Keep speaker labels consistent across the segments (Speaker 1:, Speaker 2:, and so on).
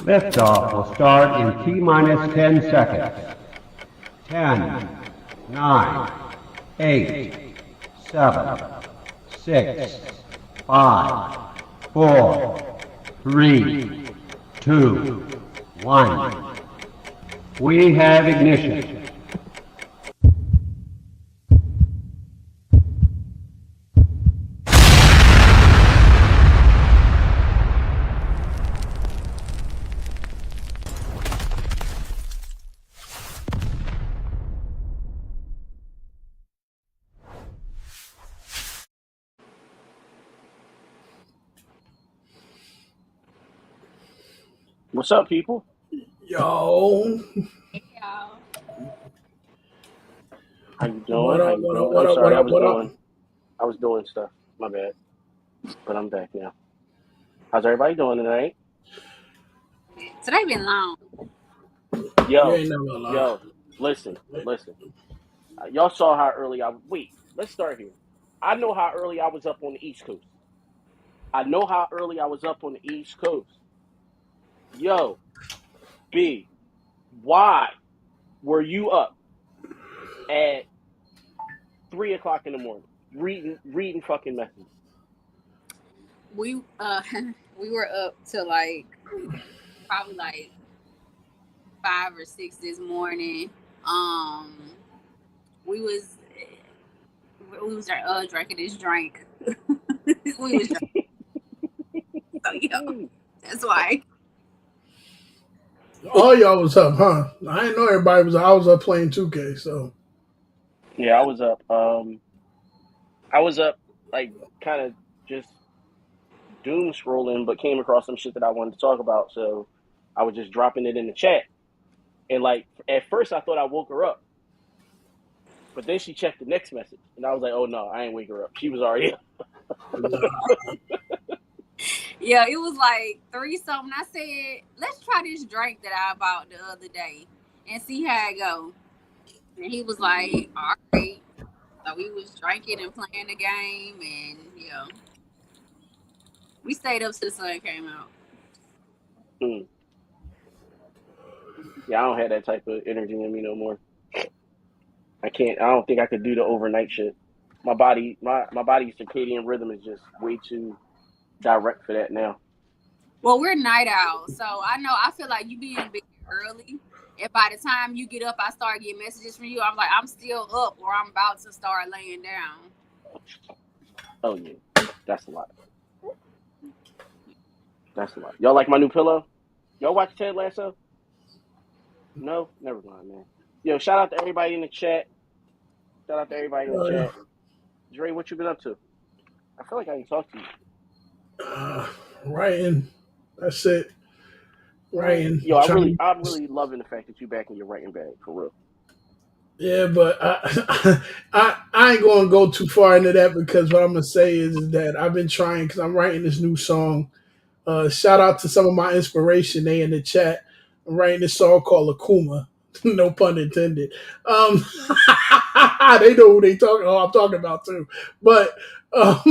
Speaker 1: Liftoff will start in T-minus 10 seconds. 10, 9, 8, 7, 6, 5, 4, 3, 2, 1. We have ignition.
Speaker 2: What's up, people?
Speaker 3: Yo,
Speaker 4: Yeah.
Speaker 2: How you doing?
Speaker 3: what
Speaker 2: How
Speaker 3: up?
Speaker 2: you
Speaker 3: What up?
Speaker 2: doing?
Speaker 3: What
Speaker 2: I'm
Speaker 3: up? What
Speaker 2: sorry,
Speaker 3: up? What up?
Speaker 2: I was doing stuff. My bad. But I'm back now. How's everybody doing tonight?
Speaker 4: Today been long.
Speaker 3: You
Speaker 2: Yo,
Speaker 3: ain't never lie.
Speaker 2: yo, listen. Y'all saw how early wait, let's start here. I know how early I was up on the East Coast. Yo, B, why were you up at 3 o'clock in the morning reading fucking messages?
Speaker 4: We we were up till probably 5 or 6 this morning. We was drinking this drink. we was drinking. So yeah, that's why.
Speaker 3: All y'all was up, huh? I didn't know everybody was. I was up playing 2K. So
Speaker 2: Yeah, I was up. I was up like kind of just doom scrolling, but came across some shit that I wanted to talk about. So I was just dropping it in the chat. And like at first I thought I woke her up. But then she checked the next message. And I was like, oh no, I ain't wake her up. She was already up.
Speaker 4: Yeah, it was like 3 something. I said, let's try this drink that I bought the other day and see how it go. And he was like, all right. So we was drinking and playing the game, and yeah, we stayed up till the sun came out.
Speaker 2: Mm. Yeah, I don't have that type of energy in me no more. I don't think I could do the overnight shit. My body's circadian rhythm is just way too direct for that now.
Speaker 4: Well, we're night owls, so I feel like you be in bed early. And by the time you get up, I start getting messages from you. I'm like, I'm still up, or I'm about to start laying down.
Speaker 2: Oh yeah. That's a lot. Y'all like my new pillow? Y'all watch Ted Lasso? No? Never mind, man. Yo, shout out to everybody in the chat. Dre, what you been up to? I feel like I didn't talk to you.
Speaker 3: writing. That's it. Writing.
Speaker 2: Yo, I'm really loving the fact that you back in your writing bag for real.
Speaker 3: Yeah, but I ain't gonna go too far into that because what I'm gonna say is that I've been trying because I'm writing this new song. Shout out to some of my inspiration. They in the chat. I'm writing this song called Akuma. No pun intended. They know who I'm talking about too. But um,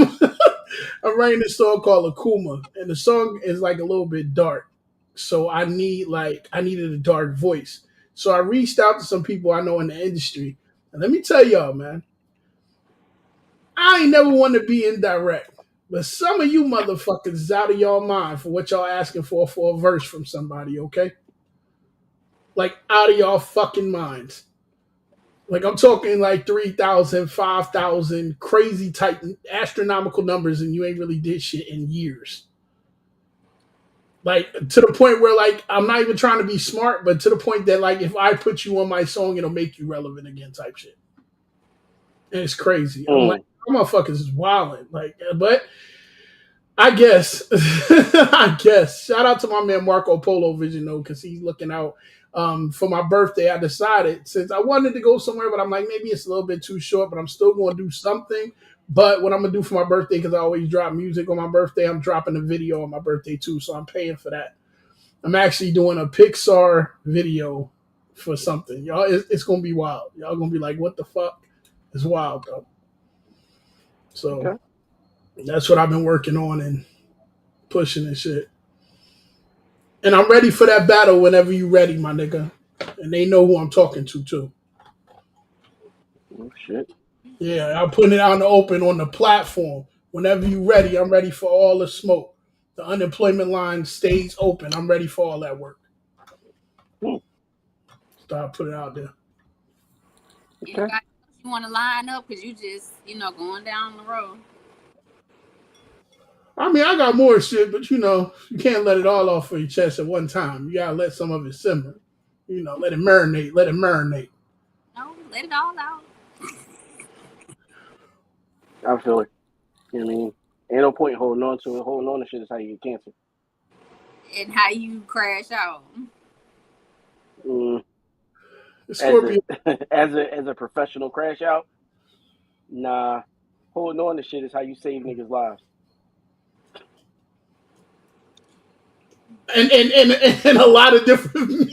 Speaker 3: I'm writing this song called Akuma, and the song is like a little bit dark. So I needed a dark voice. So I reached out to some people I know in the industry, and let me tell y'all, man, I ain't never want to be indirect. But some of you motherfuckers is out of y'all mind for what y'all asking for a verse from somebody, okay? Like out of y'all fucking minds. Like I'm talking like 3,000, 5,000, crazy type astronomical numbers, and you ain't really did shit in years. Like to the point where like I'm not even trying to be smart, but to the point that like if I put you on my song, it'll make you relevant again type shit. And it's crazy. I'm like, motherfuckers is wilding. Like, but I guess, I guess. Shout out to my man Marco Polo Vision though, because he's looking out. For my birthday, I decided since I wanted to go somewhere, but I'm like maybe it's a little bit too short, but I'm still going to do something. But what I'm gonna do for my birthday, because I always drop music on my birthday, I'm dropping a video on my birthday too, so I'm paying for that. I'm actually doing a Pixar video for something, y'all. It's gonna be wild. Y'all gonna be like, "What the fuck?" It's wild, though. So that's what I've been working on and pushing and shit. And I'm ready for that battle whenever you ready, my nigga. And they know who I'm talking to too.
Speaker 2: Oh shit.
Speaker 3: Yeah, I'm putting it out in the open on the platform. Whenever you ready, I'm ready for all the smoke. The unemployment line stays open. I'm ready for all that work.
Speaker 2: Hmm.
Speaker 3: Start putting it out there.
Speaker 2: Okay.
Speaker 4: Anybody else you want to line up? Because you just, going down the road.
Speaker 3: I mean, I got more shit, but you can't let it all off of your chest at one time. You gotta let some of it simmer. Let it marinate. Let it marinate.
Speaker 4: No, let it all out.
Speaker 2: I feel it. You know what I mean? Ain't no point holding on to it. Holding on to shit is how you get cancer.
Speaker 4: And how you crash out.
Speaker 2: Mm.
Speaker 3: Scorpio.
Speaker 2: As a professional crash out, nah. Holding on to shit is how you save niggas' lives.
Speaker 3: And a lot of different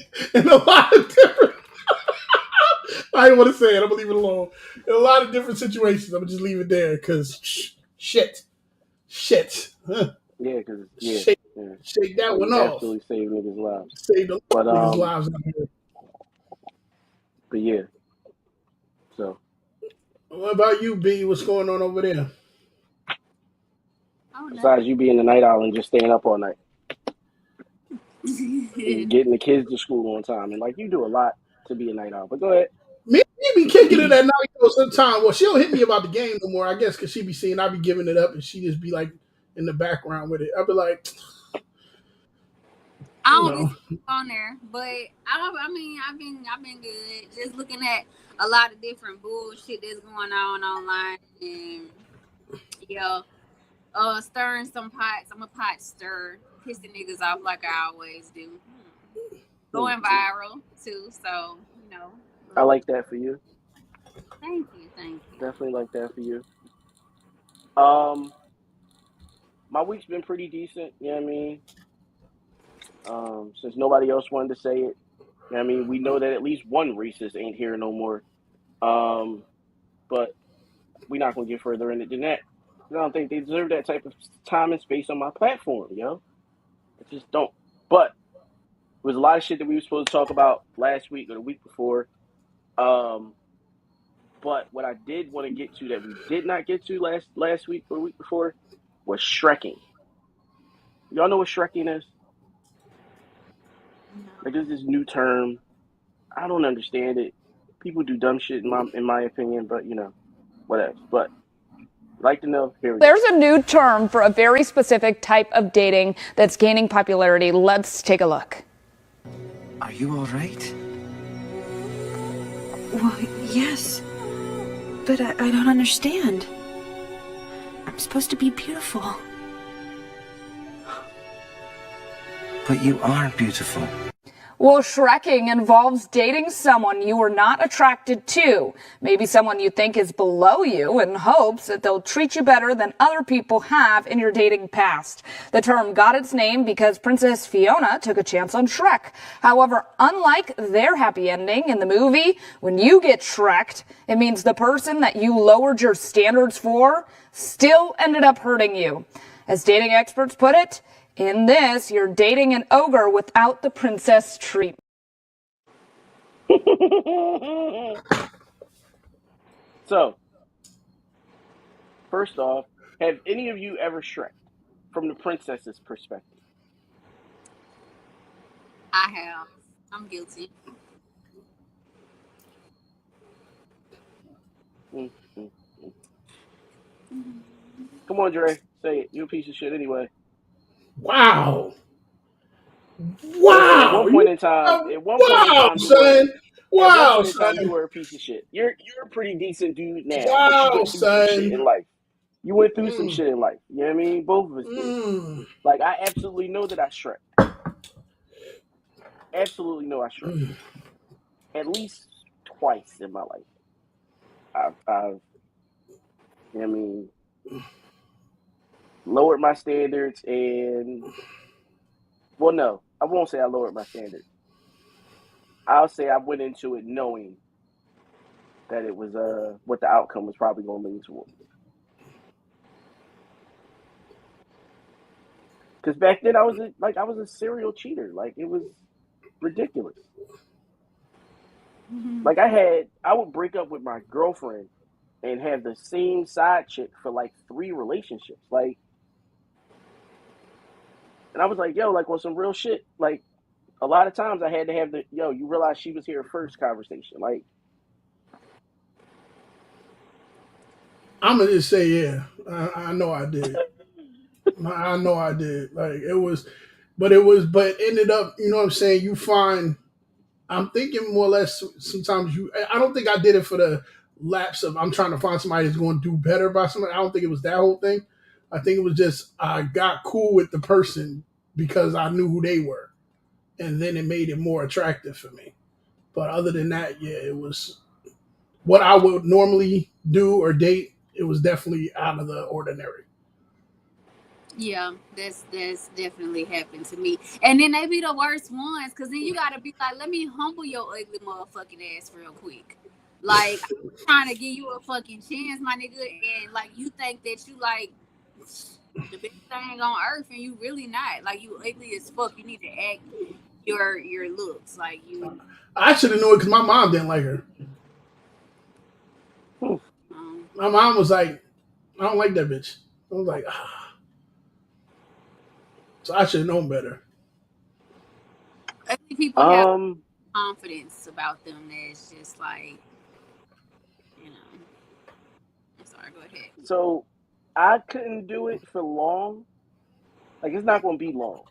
Speaker 3: I don't want to say it. I'm gonna leave it alone. In a lot of different situations, I'm gonna just leave it there because shit. Huh.
Speaker 2: Yeah, because
Speaker 3: Shake
Speaker 2: yeah, that's
Speaker 3: that
Speaker 2: how
Speaker 3: one
Speaker 2: you
Speaker 3: off.
Speaker 2: absolutely save niggas' lives.
Speaker 3: Save the
Speaker 2: But
Speaker 3: niggas' lives out here.
Speaker 2: but yeah. So
Speaker 3: What about you, B? What's going on over there?
Speaker 4: Oh,
Speaker 2: besides you being the night owl and just staying up all night and
Speaker 4: nothing.
Speaker 2: getting the kids to school on time, and like you do a lot to be a night owl. But go ahead.
Speaker 3: Me be kicking it at night though sometimes. Well, she don't hit me about the game no more, I guess, because she be seeing I be giving it up and she just be like in the background with it. I be like,
Speaker 4: I
Speaker 3: you
Speaker 4: don't be
Speaker 3: know.
Speaker 4: on there, but I mean, I've been good. Just looking at a lot of different bullshit that's going on online, and yeah, stirring some pots. I'm a pot stir, pissing niggas off like I always do. Going viral too, so
Speaker 2: I like that for you.
Speaker 4: Thank you, thank you.
Speaker 2: Definitely like that for you. Um, my week's been pretty decent. You know what I mean? Since nobody else wanted to say it, you know what I mean? We know that at least one racist ain't here no more. But we're not gonna get further in it than that. I don't think they deserve that type of time and space on my platform, yo. I just don't. But there was a lot of shit that we were supposed to talk about last week or the week before. But what I did want to get to that we did not get to last week or the week before was Shrekking. Y'all know what Shrekking is? Like, there's this new term. I don't understand it. People do dumb shit in my opinion, but whatever. But I'd like to know. Here we go.
Speaker 5: There's a new term for a very specific type of dating that's gaining popularity. Let's take a look.
Speaker 6: Are you all right?
Speaker 7: Well, yes. But I don't understand. I'm supposed to be beautiful.
Speaker 6: But you are beautiful.
Speaker 5: Well, Shrekking involves dating someone you are not attracted to, maybe someone you think is below you, in hopes that they'll treat you better than other people have in your dating past. The term got its name because Princess Fiona took a chance on Shrek. However, unlike their happy ending in the movie, when you get Shreked, it means the person that you lowered your standards for still ended up hurting you. As dating experts put it, in this, you're dating an ogre without the princess treatment.
Speaker 2: So, first off, have any of you ever Shrek from the princess's perspective?
Speaker 4: I have. I'm guilty.
Speaker 2: Mm-hmm. Come on, Dre. Say it. You a piece of shit anyway.
Speaker 3: Wow.
Speaker 2: Listen, at
Speaker 3: Wow.
Speaker 2: one point in time,
Speaker 3: Wow, son.
Speaker 2: at one
Speaker 3: Wow,
Speaker 2: point in time, you
Speaker 3: son.
Speaker 2: were a piece of shit. You're a pretty decent dude now, but you
Speaker 3: Wow,
Speaker 2: went through some shit
Speaker 3: son.
Speaker 2: in life. You went through some
Speaker 3: Mm,
Speaker 2: shit in life. You know what I mean? Both of us did.
Speaker 3: mm,
Speaker 2: Like, I absolutely know that I Shrek. Absolutely know I Shrek.
Speaker 3: mm.
Speaker 2: At least twice in my life. I've you know what I mean, lowered my standards and, well, no, I won't say I lowered my standards. I'll say I went into it knowing that it was what the outcome was probably going to lead towards. Because back then I was a serial cheater. Like it was ridiculous. Like I would break up with my girlfriend and have the same side chick for like 3 relationships. Like, and I was like, yo, like on some real shit. Like a lot of times I had to have you realize she was here first conversation. Like,
Speaker 3: I'm gonna just say, yeah, I know I did. I know I did. Like but it ended up, you know what I'm saying? You find, I'm thinking more or less sometimes I don't think I did it for the lapse of I'm trying to find somebody that's going to do better by somebody. I don't think it was that whole thing. I think it was just I got cool with the person because I knew who they were. And then it made it more attractive for me. But other than that, yeah, it was what I would normally do or date. It was definitely out of the ordinary.
Speaker 4: Yeah, that's definitely happened to me. And then they be the worst ones, because then you gotta be like, let me humble your ugly motherfucking ass real quick. Like, I'm trying to give you a fucking chance, my nigga, and like you think that you like the best thing on earth, and you really not. Like, you ugly as fuck. You need to act your looks like you.
Speaker 3: I should have known it because my mom didn't like her. My mom was like, I don't like that bitch. I was like, ah. So I should have known better.
Speaker 4: Ugly people have confidence about them that's just like, you know. I'm sorry, go ahead.
Speaker 2: so I couldn't do it for long. Like it's not going to be long.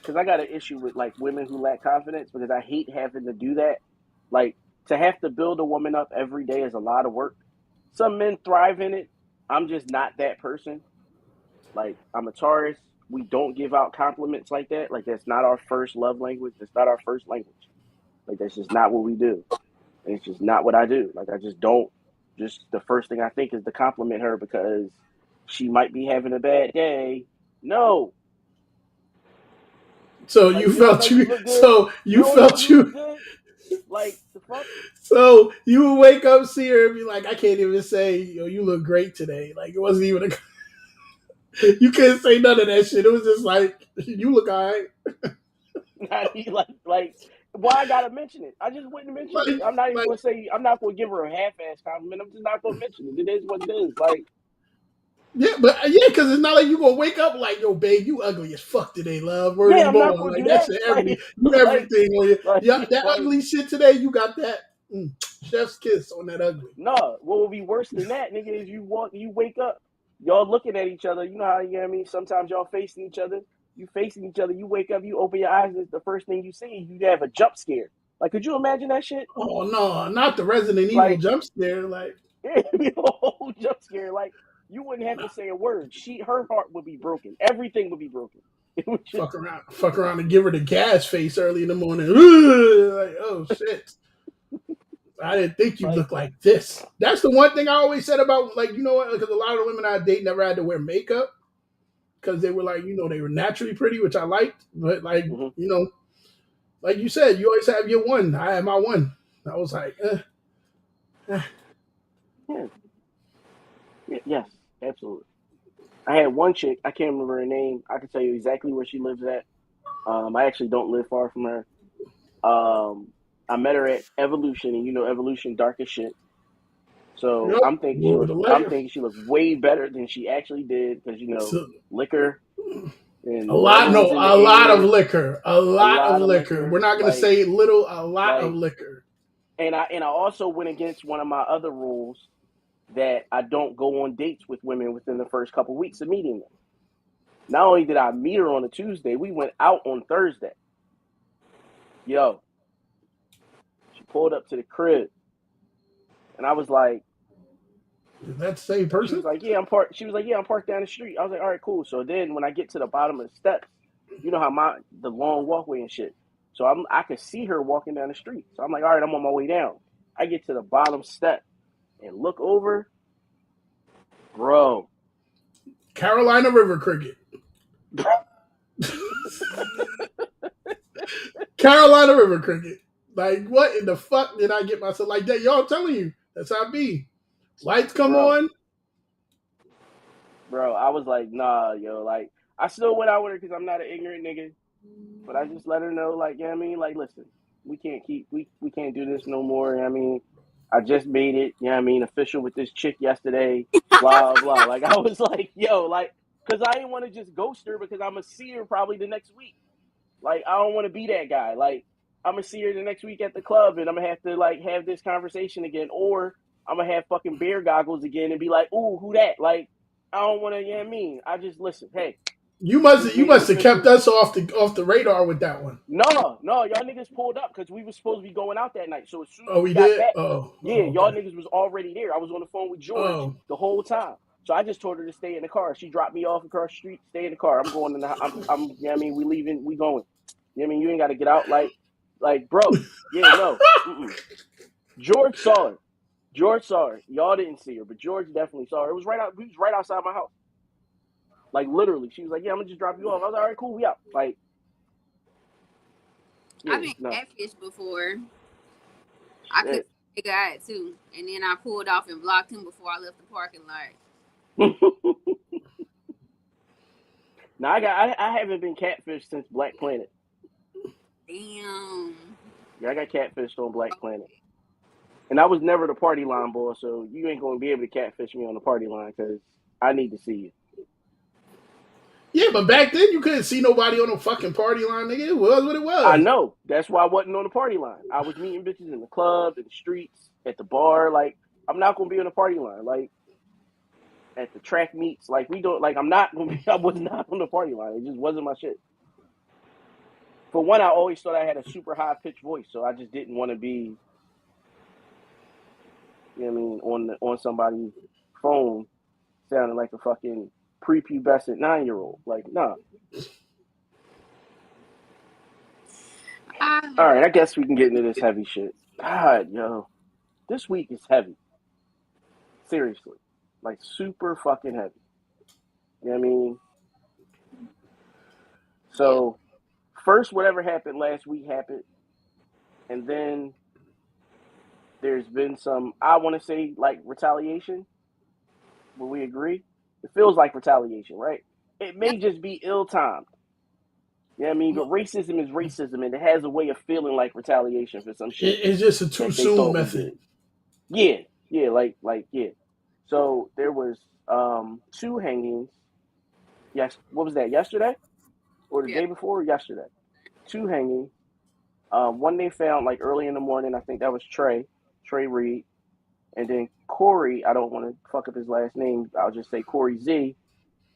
Speaker 2: Because I got an issue with like women who lack confidence because I hate having to do that. Like to have to build a woman up every day is a lot of work. Some men thrive in it. I'm just not that person. Like I'm a Taurus. We don't give out compliments like that. Like that's not our first love language. That's not our first language. Like that's just not what we do. And it's just not what I do. Like I just don't. Just the first thing I think is to compliment her because she might be having a bad day. No.
Speaker 3: So
Speaker 2: Like,
Speaker 3: you felt you. So you felt you.
Speaker 2: Good? Like the fuck.
Speaker 3: So you would wake up, see her, and be like, I can't even say, yo, you look great today. Like it wasn't even a. You couldn't say none of that shit. It was just like, you look all right.
Speaker 2: like, why I gotta mention it? I just wouldn't mention it. I'm not even gonna say. I'm not gonna give her a half-ass compliment. I'm just not gonna mention it. It is what it is. Like,
Speaker 3: yeah, because it's not like you gonna wake up like, yo, babe, you ugly as fuck today, love. Word
Speaker 2: yeah,
Speaker 3: is
Speaker 2: I'm not
Speaker 3: born.
Speaker 2: gonna
Speaker 3: Like
Speaker 2: do
Speaker 3: that's
Speaker 2: that.
Speaker 3: everything on you. Yeah, that
Speaker 2: like,
Speaker 3: ugly shit today. You got that chef's kiss on that ugly.
Speaker 2: No, what would be worse than that, nigga, is you wake up, y'all looking at each other. You know how, you know what I mean? Sometimes y'all facing each other. You facing each other. You wake up, you open your eyes, and the first thing you see, you have a jump scare. Like, could you imagine that shit?
Speaker 3: Oh no, not the Resident Evil jump scare. Like,
Speaker 2: it'd be a whole jump scare. Like, you wouldn't have to say a word. Her heart would be broken. Everything would be broken. It would just
Speaker 3: fuck around and give her the gas face early in the morning. Like, oh shit. I didn't think you looked like this. That's the one thing I always said about, like, you know what? Because a lot of the women I date never had to wear makeup because they were like, you know, they were naturally pretty, which I liked. But like, you know, like you said, you always have your one. I had my one. I was like,
Speaker 2: Yeah. Yes, absolutely. I had one chick. I can't remember her name. I can tell you exactly where she lives at. I actually don't live far from her. I met her at Evolution, and you know Evolution dark as shit. So
Speaker 3: yep.
Speaker 2: I'm thinking she looked way better than she actually did because you know liquor and
Speaker 3: a lot of liquor. We're not gonna say little. A lot of liquor.
Speaker 2: And I also went against one of my other rules that I don't go on dates with women within the first couple of weeks of meeting them. Not only did I meet her on a Tuesday, we went out on Thursday. Yo, she pulled up to the crib, and I was like,
Speaker 3: "Is that the same person?"
Speaker 2: She was like, "Yeah, I'm parked." She was like, "Yeah, I'm parked down the street." I was like, "All right, cool." So then, when I get to the bottom of the steps, you know how the long walkway and shit. So I could see her walking down the street. So I'm like, "All right, I'm on my way down." I get to the bottom step and look over, bro.
Speaker 3: Carolina River cricket. Carolina River cricket. Like, what in the fuck did I get myself like that? Y'all telling you, that's how I be. Lights come on.
Speaker 2: Bro, I was like, nah, yo. Like, I still went out with her because I'm not an ignorant nigga. But I just let her know, like, you know what I mean? Like, listen, we can't do this no more. You know what I mean? I just made it, you know what I mean, official with this chick yesterday, blah, blah. Like, I was like, yo, like, because I didn't want to just ghost her because I'm going to see her probably the next week. Like, I don't want to be that guy. Like, I'm going to see her the next week at the club and I'm going to have to, like, have this conversation again. Or I'm going to have fucking bear goggles again and be like, ooh, who that? Like, I don't want to, you know what I mean? I just, listen, hey.
Speaker 3: You must have kept us off the radar with that one.
Speaker 2: No, y'all niggas pulled up because we were supposed to be going out that night. So as soon as
Speaker 3: Oh,
Speaker 2: we
Speaker 3: we
Speaker 2: got
Speaker 3: did?
Speaker 2: back,
Speaker 3: Oh,
Speaker 2: y'all
Speaker 3: okay.
Speaker 2: niggas was already there. I was on the phone with George
Speaker 3: Oh.
Speaker 2: the whole time. So I just told her to stay in the car. She dropped me off across the street, stay in the car. I'm going in the I'm you know what I mean, we leaving, we going. You know what I mean? You ain't gotta get out like bro. Yeah, no. George saw her. Y'all didn't see her, but George definitely saw her. We was right outside my house. Like literally. She was like, yeah, I'm gonna just drop you off. I was like, all right, cool, we out. Like, yeah,
Speaker 4: I've been
Speaker 2: no.
Speaker 4: catfished before. I could figure out too, and then I pulled off and blocked him before I left the parking lot.
Speaker 2: Now I haven't been catfished since Black Planet.
Speaker 4: Damn.
Speaker 2: Yeah, I got catfished on Black Planet, and I was never the party line boy, so you ain't gonna be able to catfish me on the party line because I need to see you.
Speaker 3: Yeah, but back then you couldn't see nobody on no fucking party line, nigga. It was what it was.
Speaker 2: I know. That's why I wasn't on the party line. I was meeting bitches in the club, in the streets, at the bar. Like, I'm not gonna be on the party line. Like, at the track meets, like we don't. Like, I'm not gonna be. I was not on the party line. It just wasn't my shit. For one, I always thought I had a super high pitched voice, so I just didn't want to be, you know what I mean, on somebody's phone sounding like a fucking prepubescent 9-year-old. Like, nah. All right, I guess we can get into this heavy shit. God, yo, this week is heavy. Seriously, like super fucking heavy. You know what I mean? So, first, whatever happened last week happened, and then there's been some, I want to say, like retaliation. Will we agree? It feels like retaliation, right? It may just be ill-timed. You know what I mean? But racism is racism, and it has a way of feeling like retaliation for some shit
Speaker 3: It's just a too
Speaker 2: that they
Speaker 3: soon
Speaker 2: thought we
Speaker 3: method.
Speaker 2: did. Yeah, like yeah. So there was 2 hangings. Yes, what was that? Yesterday or the day before? Yesterday. 2 hangings. One they found like early in the morning. I think that was Trey Reed, and then Corey. I don't want to fuck up his last name. I'll just say Corey Z.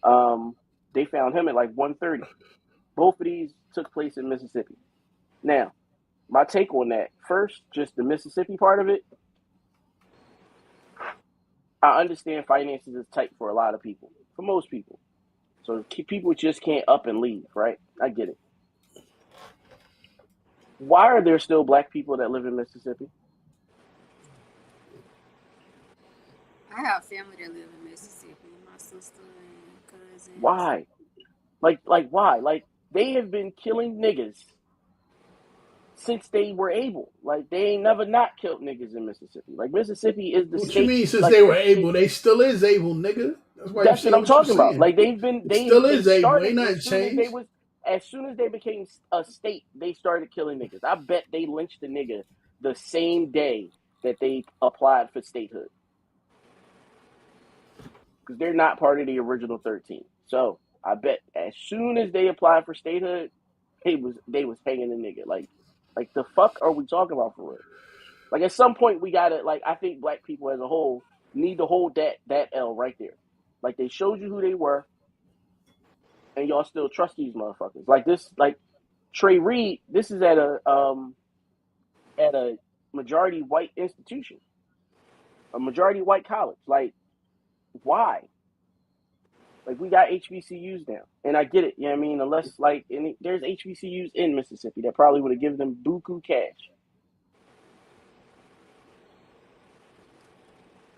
Speaker 2: They found him at like 1:30. Both of these took place in Mississippi. Now, my take on that, first, just the Mississippi part of it. I understand finances is tight for a lot of people, for most people. So people just can't up and leave, right? I get it. Why are there still black people that live in Mississippi?
Speaker 4: I have family that live in Mississippi. My sister and cousins.
Speaker 2: Why? Like why? Like, they have been killing niggas since they were able. Like, they ain't never not killed niggas in Mississippi. Like, Mississippi is the
Speaker 3: What
Speaker 2: state.
Speaker 3: you mean since
Speaker 2: like,
Speaker 3: they were able? They still is able, nigga. That's why
Speaker 2: That's
Speaker 3: you
Speaker 2: what
Speaker 3: saying
Speaker 2: I'm
Speaker 3: what you're
Speaker 2: talking about.
Speaker 3: saying.
Speaker 2: Like,
Speaker 3: It still
Speaker 2: they
Speaker 3: is able. Ain't
Speaker 2: started
Speaker 3: nothing changed.
Speaker 2: as soon as they became a state, they started killing niggas. I bet they lynched a nigga the same day that they applied for statehood. Because they're not part of the original 13. So I bet as soon as they applied for statehood, they was hanging a nigga. Like the fuck are we talking about for real? Like, at some point we gotta, like, I think black people as a whole need to hold that L right there. Like, they showed you who they were, and y'all still trust these motherfuckers. Like this, like Trey Reed, this is at a majority white institution, a majority white college. Like, why? Like, we got HBCUs now, and I get it. You know what I mean? Unless, like, there's HBCUs in Mississippi that probably would have given them buku cash.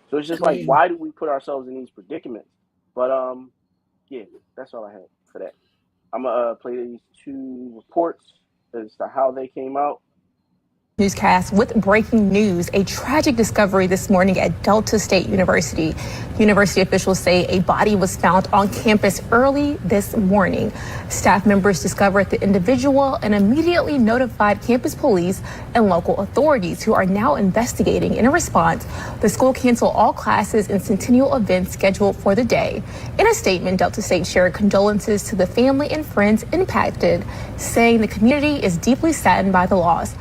Speaker 2: So it's just like, why do we put ourselves in these predicaments? But yeah, that's all I had for that. I'm gonna play these 2 reports as to how they came out.
Speaker 8: Newscast with breaking news. A tragic discovery this morning at Delta State University. University officials say a body was found on campus early this morning. Staff members discovered the individual and immediately notified campus police and local authorities, who are now investigating. In a response, the school canceled all classes and centennial events scheduled for the day. In a statement, Delta State shared condolences to the family and friends impacted, saying the community is deeply saddened by the loss.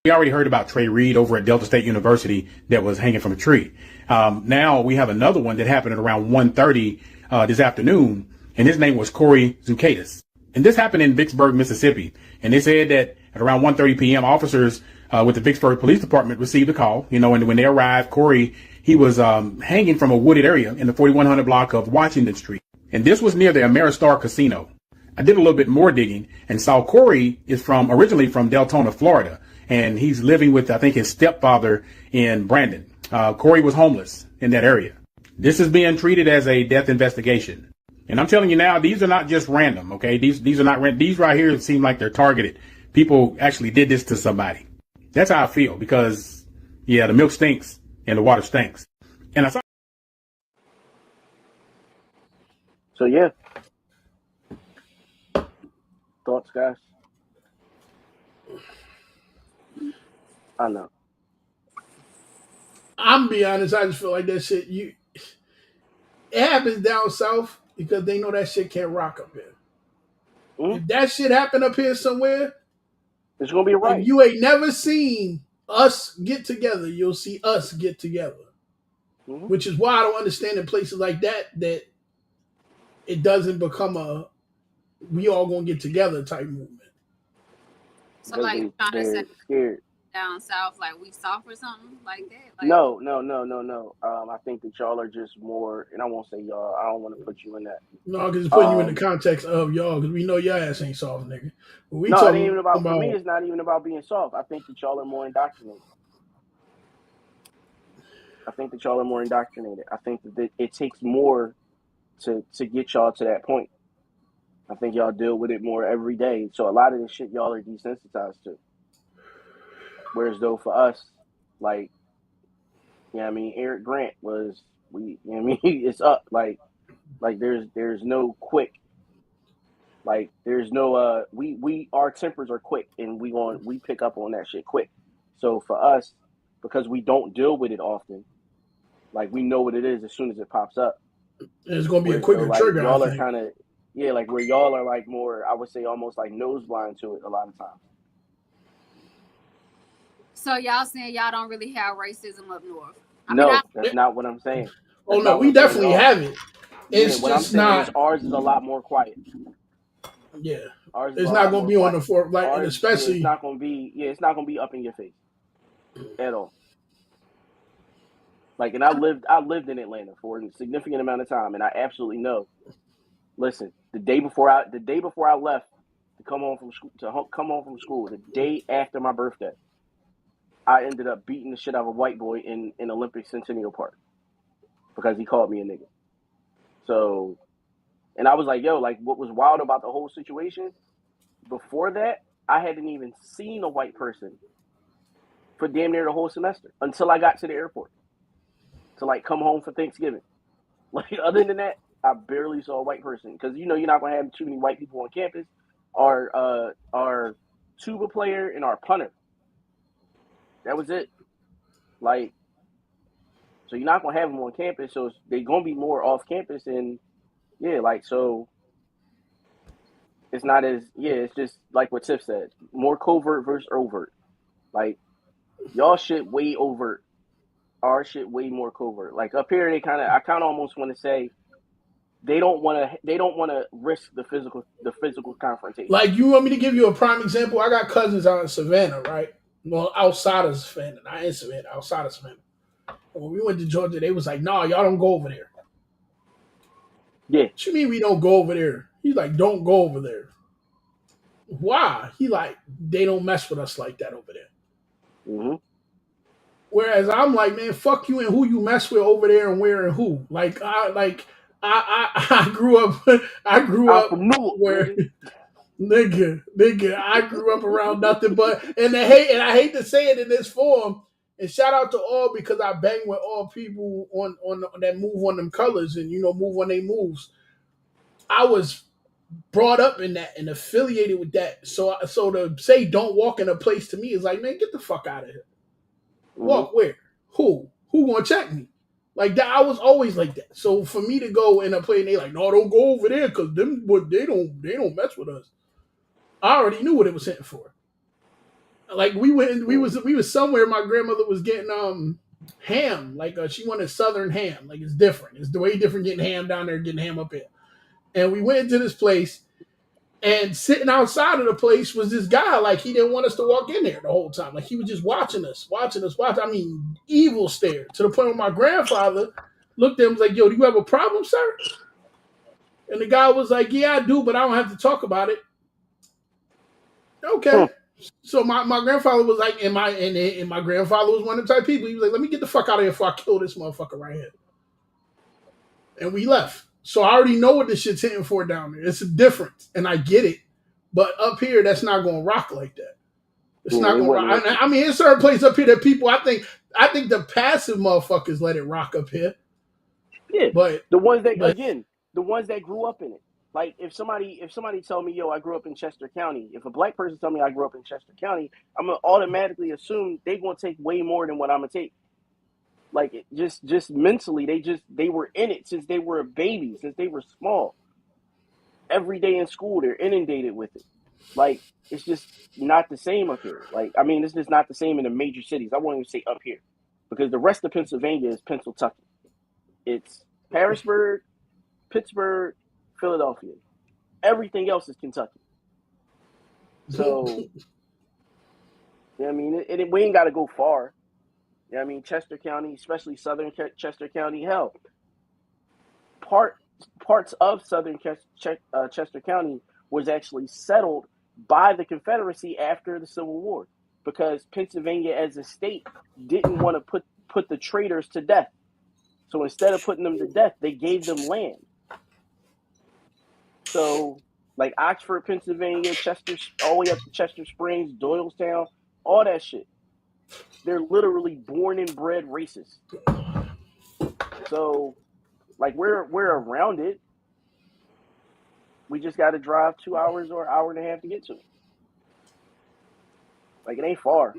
Speaker 9: We already heard about Trey Reed over at Delta State University that was hanging from a tree. Now we have another one that happened at around 1:30 this afternoon, and his name was Corey Zucaitis. And this happened in Vicksburg, Mississippi. And they said that at around 1:30 p.m., officers with the Vicksburg Police Department received a call. And when they arrived, Corey, he was hanging from a wooded area in the 4100 block of Washington Street. And this was near the Ameristar Casino. I did a little bit more digging and saw Corey is originally from Deltona, Florida. And he's living with, I think, his stepfather in Brandon. Corey was homeless in that area. This is being treated as a death investigation. And I'm telling you now, these are not just random, okay? These are not random. These right here seem like they're targeted. People actually did this to somebody. That's how I feel because, yeah, the milk stinks and the water stinks. And I saw.
Speaker 2: So, yeah. Thoughts, guys? I know.
Speaker 3: I'm be honest, I just feel like that shit, it happens down south because they know that shit can't rock up here. Mm-hmm. If that shit happen up here somewhere,
Speaker 2: it's gonna be a riot.
Speaker 3: If you ain't never seen us get together, you'll see us get together. Mm-hmm. Which is why I don't understand in places like that it doesn't become a we all gonna get together type movement.
Speaker 4: So like trying to say scared. Down south, like we soft or something like that? Like,
Speaker 2: no. I think that y'all are just more, and I won't say y'all. I don't want to put you in that.
Speaker 3: No, because it's putting you in the context of y'all, because we know your ass ain't soft, nigga. But
Speaker 2: it ain't even about. For me, it's not even about being soft. I think that y'all are more indoctrinated. I think that it takes more to get y'all to that point. I think y'all deal with it more every day. So a lot of this shit y'all are desensitized to. Whereas though for us, like, Eric Grant was, it's up. Like there's no quick, like there's no, our tempers are quick and we pick up on that shit quick. So for us, because we don't deal with it often, like we know what it is as soon as it pops up.
Speaker 3: It's going to be a quicker trigger.
Speaker 2: Y'all are kind of, like where y'all are like more, I would say almost like nose blind to it a lot of times.
Speaker 4: So y'all saying y'all don't really have racism up north?
Speaker 2: That's not what I'm saying.
Speaker 3: Oh no, we definitely have it. It's
Speaker 2: what
Speaker 3: just
Speaker 2: I'm saying
Speaker 3: not.
Speaker 2: Is ours is a lot more quiet.
Speaker 3: Yeah, it's not going to be on the floor, like, and especially
Speaker 2: it's not going to be. Yeah, it's not going to be up in your face at all. Like, and I lived in Atlanta for a significant amount of time, and I absolutely know. Listen, the day before I left to come home from school, the day after my birthday, I ended up beating the shit out of a white boy in Olympic Centennial Park because he called me a nigga. So, and I was like, yo, like what was wild about the whole situation, before that, I hadn't even seen a white person for damn near the whole semester until I got to the airport to like come home for Thanksgiving. Like other than that, I barely saw a white person because you're not going to have too many white people on campus. Our tuba player and our punter. That was it. Like, so you're not going to have them on campus, so they're going to be more off campus. And, yeah, like, so it's not as, it's just like what Tiff said. More covert versus overt. Like, y'all shit way overt. Our shit way more covert. Like, up here, I kind of almost want to say they don't want to risk the physical confrontation.
Speaker 3: Like, you want me to give you a prime example? I got cousins out in Savannah, right? Well, outside of Savannah, not in Savannah, outside of Savannah. And when we went to Georgia, they was like, "Nah, y'all don't go over there."
Speaker 2: Yeah.
Speaker 3: What you mean we don't go over there? He's like, "Don't go over there." Why? He like, they don't mess with us like that over there.
Speaker 2: Mm-hmm.
Speaker 3: Whereas I'm like, man, fuck you and who you mess with over there and where and who. I grew up. I grew up
Speaker 2: from Newark,
Speaker 3: where. Nigga, I grew up around nothing but and I hate to say it in this form. And shout out to all because I bang with all people on that move on them colors and move on they moves. I was brought up in that and affiliated with that. So to say don't walk in a place to me is like, man, get the fuck out of here. Walk where? Who gonna check me? Like that, I was always like that. So for me to go in a place and they like, no, don't go over there because they don't mess with us. I already knew what it was hitting for. Like we was somewhere. My grandmother was getting ham. Like she wanted southern ham. Like it's different. It's the way different getting ham down there, getting ham up here. And we went into this place, and sitting outside of the place was this guy. Like he didn't want us to walk in there the whole time. Like he was just watching us. I mean, evil stare to the point where my grandfather looked at him and was like, "Yo, do you have a problem, sir?" And the guy was like, "Yeah, I do, but I don't have to talk about it." Okay. So my grandfather was like, and my grandfather was one of the type of people. He was like, "Let me get the fuck out of here before I kill this motherfucker right here." And we left. So I already know what this shit's hitting for down there. It's a difference, and I get it. But up here, that's not going to rock like that. It's not going to rock. I mean, there's certain places up here that people, I think the passive motherfuckers let it rock up here.
Speaker 2: Yeah, but the ones that grew up in it. Like if somebody tell me, yo, I grew up in Chester County. If a black person tell me I grew up in Chester County, I'm gonna automatically assume they gonna take way more than what I'm gonna take. Like just mentally, they were in it since they were a baby, since they were small. Every day in school, they're inundated with it. Like it's just not the same up here. Like I mean, it's just not the same in the major cities. I won't even say up here, because the rest of Pennsylvania is Pennsylvania. It's Harrisburg, Pittsburgh, Philadelphia. Everything else is Kentucky. So, I mean, we ain't got to go far. I mean, Chester County, especially southern Chester County, hell, parts of southern Chester County was actually settled by the Confederacy after the Civil War, because Pennsylvania as a state didn't want to put the traitors to death. So instead of putting them to death, they gave them land. So, like Oxford, Pennsylvania, Chester, all the way up to Chester Springs, Doylestown, all that shit. They're literally born and bred racists. So, like we're around it. We just got to drive 2 hours or an hour and a half to get to it. Like it ain't far.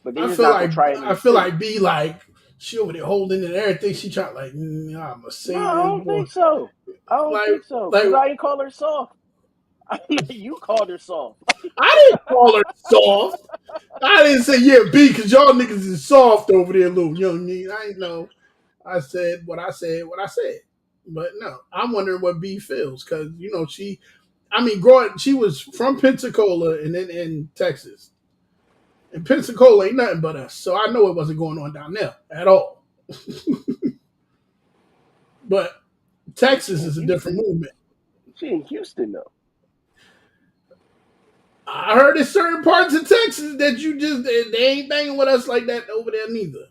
Speaker 2: But they just not gonna try it.
Speaker 3: I feel like B like she over there holding it and everything. She trying like, I'm gonna say.
Speaker 2: No, I don't think so. Because I didn't call her soft. You called her soft.
Speaker 3: I didn't call her soft. I didn't say B because y'all niggas is soft over there, little young niggas. I ain't know. I said what I said. But no, I'm wondering what B feels because she was from Pensacola and then in Texas. And Pensacola ain't nothing but us, so I know it wasn't going on down there at all. But Texas is a different movement.
Speaker 2: She in Houston though.
Speaker 3: I heard in certain parts of Texas that they ain't banging with us like that over there neither.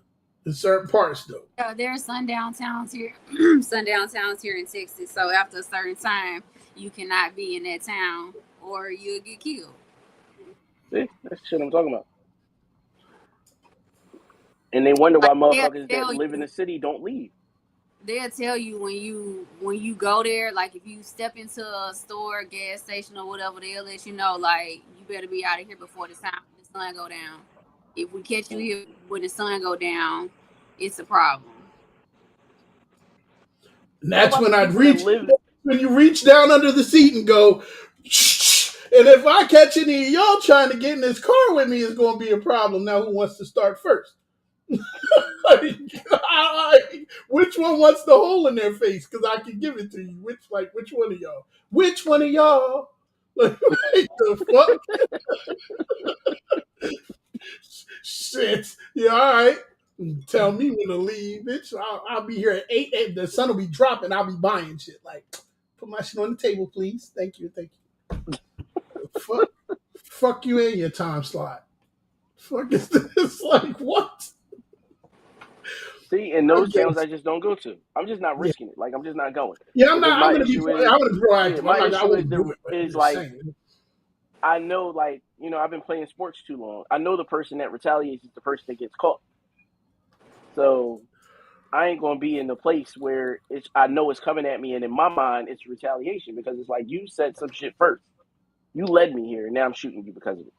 Speaker 3: In certain parts though.
Speaker 4: There are sundown towns here, in Texas. So after a certain time, you cannot be in that town or you'll get killed.
Speaker 2: See, that's the shit I'm talking about. And they wonder why motherfuckers that live in the city don't leave.
Speaker 4: They'll tell you when you go there, like if you step into a store, gas station, or whatever, they'll let you know, like, you better be out of here before the sun go down. If we catch you here when the sun go down, it's a problem.
Speaker 3: And that's when when you reach down under the seat and go, shh. And if I catch any of y'all trying to get in this car with me, it's going to be a problem. Now, who wants to start first? Which one wants the hole in their face? Because I can give it to you. Which one of y'all? Which one of y'all? Like the fuck? Shit. Yeah, all right. Tell me when to leave, bitch. I'll be here at 8. The sun will be dropping. I'll be buying shit. Like, put my shit on the table, please. Thank you. Fuck you and your time slot. Fuck is this? Like, what?
Speaker 2: See, in those towns I just don't go to. I'm just not risking it. Like I'm just not going.
Speaker 3: Yeah, I'm
Speaker 2: Because
Speaker 3: not. I'm gonna be proactive.
Speaker 2: my
Speaker 3: I
Speaker 2: issue
Speaker 3: wouldn't do it. But
Speaker 2: is
Speaker 3: just
Speaker 2: like
Speaker 3: saying.
Speaker 2: I know, like I've been playing sports too long. I know the person that retaliates is the person that gets caught. So I ain't gonna be in the place where I know it's coming at me, and in my mind it's retaliation because it's like you said some shit first. You led me here, and now I'm shooting you because of it.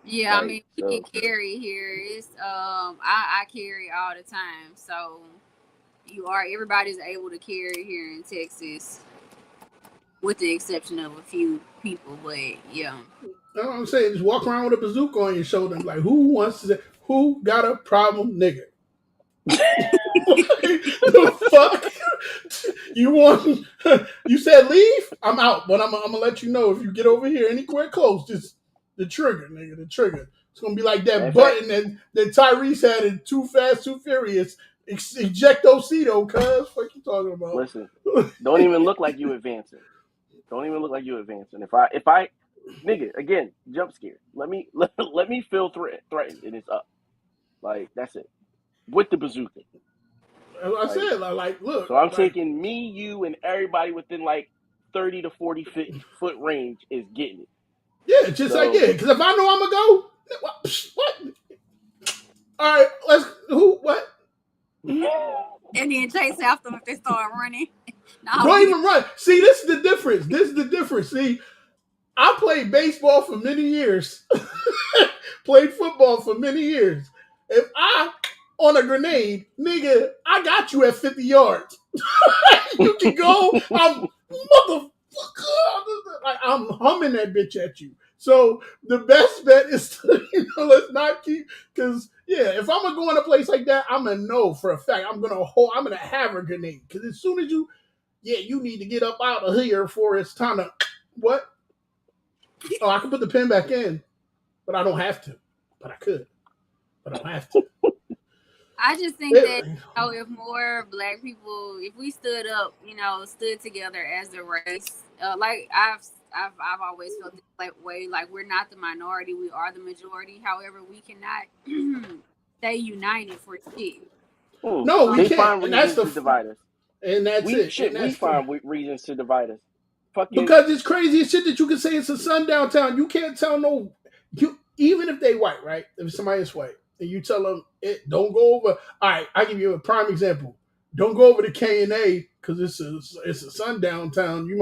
Speaker 4: Yeah, I mean, we can carry here. It's I carry all the time, so everybody's able to carry here in Texas, with the exception of a few people. But yeah,
Speaker 3: You know what I'm saying? Just walk around with a bazooka on your shoulder, and like, who got a problem, nigga? The fuck? You said leave? I'm out, but I'm gonna let you know if you get over here anywhere close, just the trigger, nigga, the trigger. It's gonna be like that button that Tyrese had in Too Fast, Too Furious. Ejectocito, cuz. What you talking about?
Speaker 2: Listen, don't even look like you advancing. Don't even look like you advancing. If I nigga, again, jump scare. Let me feel threatened and it's up. Like that's it. With the bazooka.
Speaker 3: I said, like, look.
Speaker 2: So I'm taking me, you, and everybody within like 30 to 40 foot range is getting it.
Speaker 3: Yeah, because if I know I'm gonna go, what? All right, what?
Speaker 4: And then chase after them if they start running.
Speaker 3: Don't even run. See, this is the difference. See, I played baseball for many years. Played football for many years. If I on a grenade, nigga, I got you at 50 yards. You can go. I'm motherfucker. I'm humming that bitch at you. So the best bet is to, let's not keep, because if I'm gonna go in a place like that, I'm gonna know for a fact I'm gonna have a grenade. Because as soon as you need to get up out of here before it's time to what? Oh, I can put the pen back in, but I don't have to. But I could. But I don't have to.
Speaker 4: I just think that if more Black people, if we stood up, stood together as a race, like I've always felt that way. Like we're not the minority, we are the majority. However, we cannot stay united for shit.
Speaker 3: No, we can't.
Speaker 2: And that's to divide us.
Speaker 3: And that's it.
Speaker 2: We find reasons to divide us.
Speaker 3: Because it's crazy as shit that you can say it's a sundown town. You can't tell even if they white, right? If somebody is white, and you tell them don't go over. All right, I give you a prime example. Don't go over to K&A because it's a sundown town. You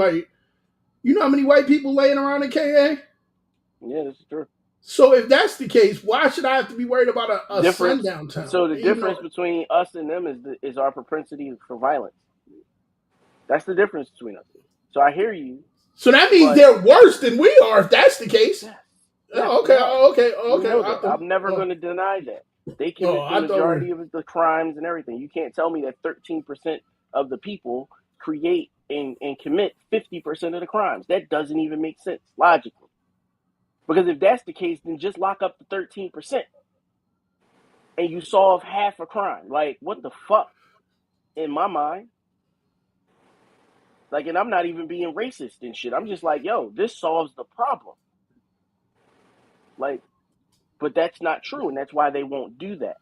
Speaker 3: know how many white people laying around in K&A?
Speaker 2: Yeah, that's true.
Speaker 3: So if that's the case, why should I have to be worried about a sundown town?
Speaker 2: So the difference between us and them is our propensity for violence. That's the difference between us. So I hear you.
Speaker 3: So that means they're worse than we are if that's the case.
Speaker 2: Yeah.
Speaker 3: Okay.
Speaker 2: I'm never going to deny that. They commit the majority of the crimes and everything. You can't tell me that 13% of the people create and commit 50% of the crimes. That doesn't even make sense logically. Because if that's the case, then just lock up the 13% and you solve half a crime. Like, what the fuck? In my mind. Like, and I'm not even being racist and shit. I'm just like, yo, this solves the problem. Like, but that's not true, and that's why they won't do that.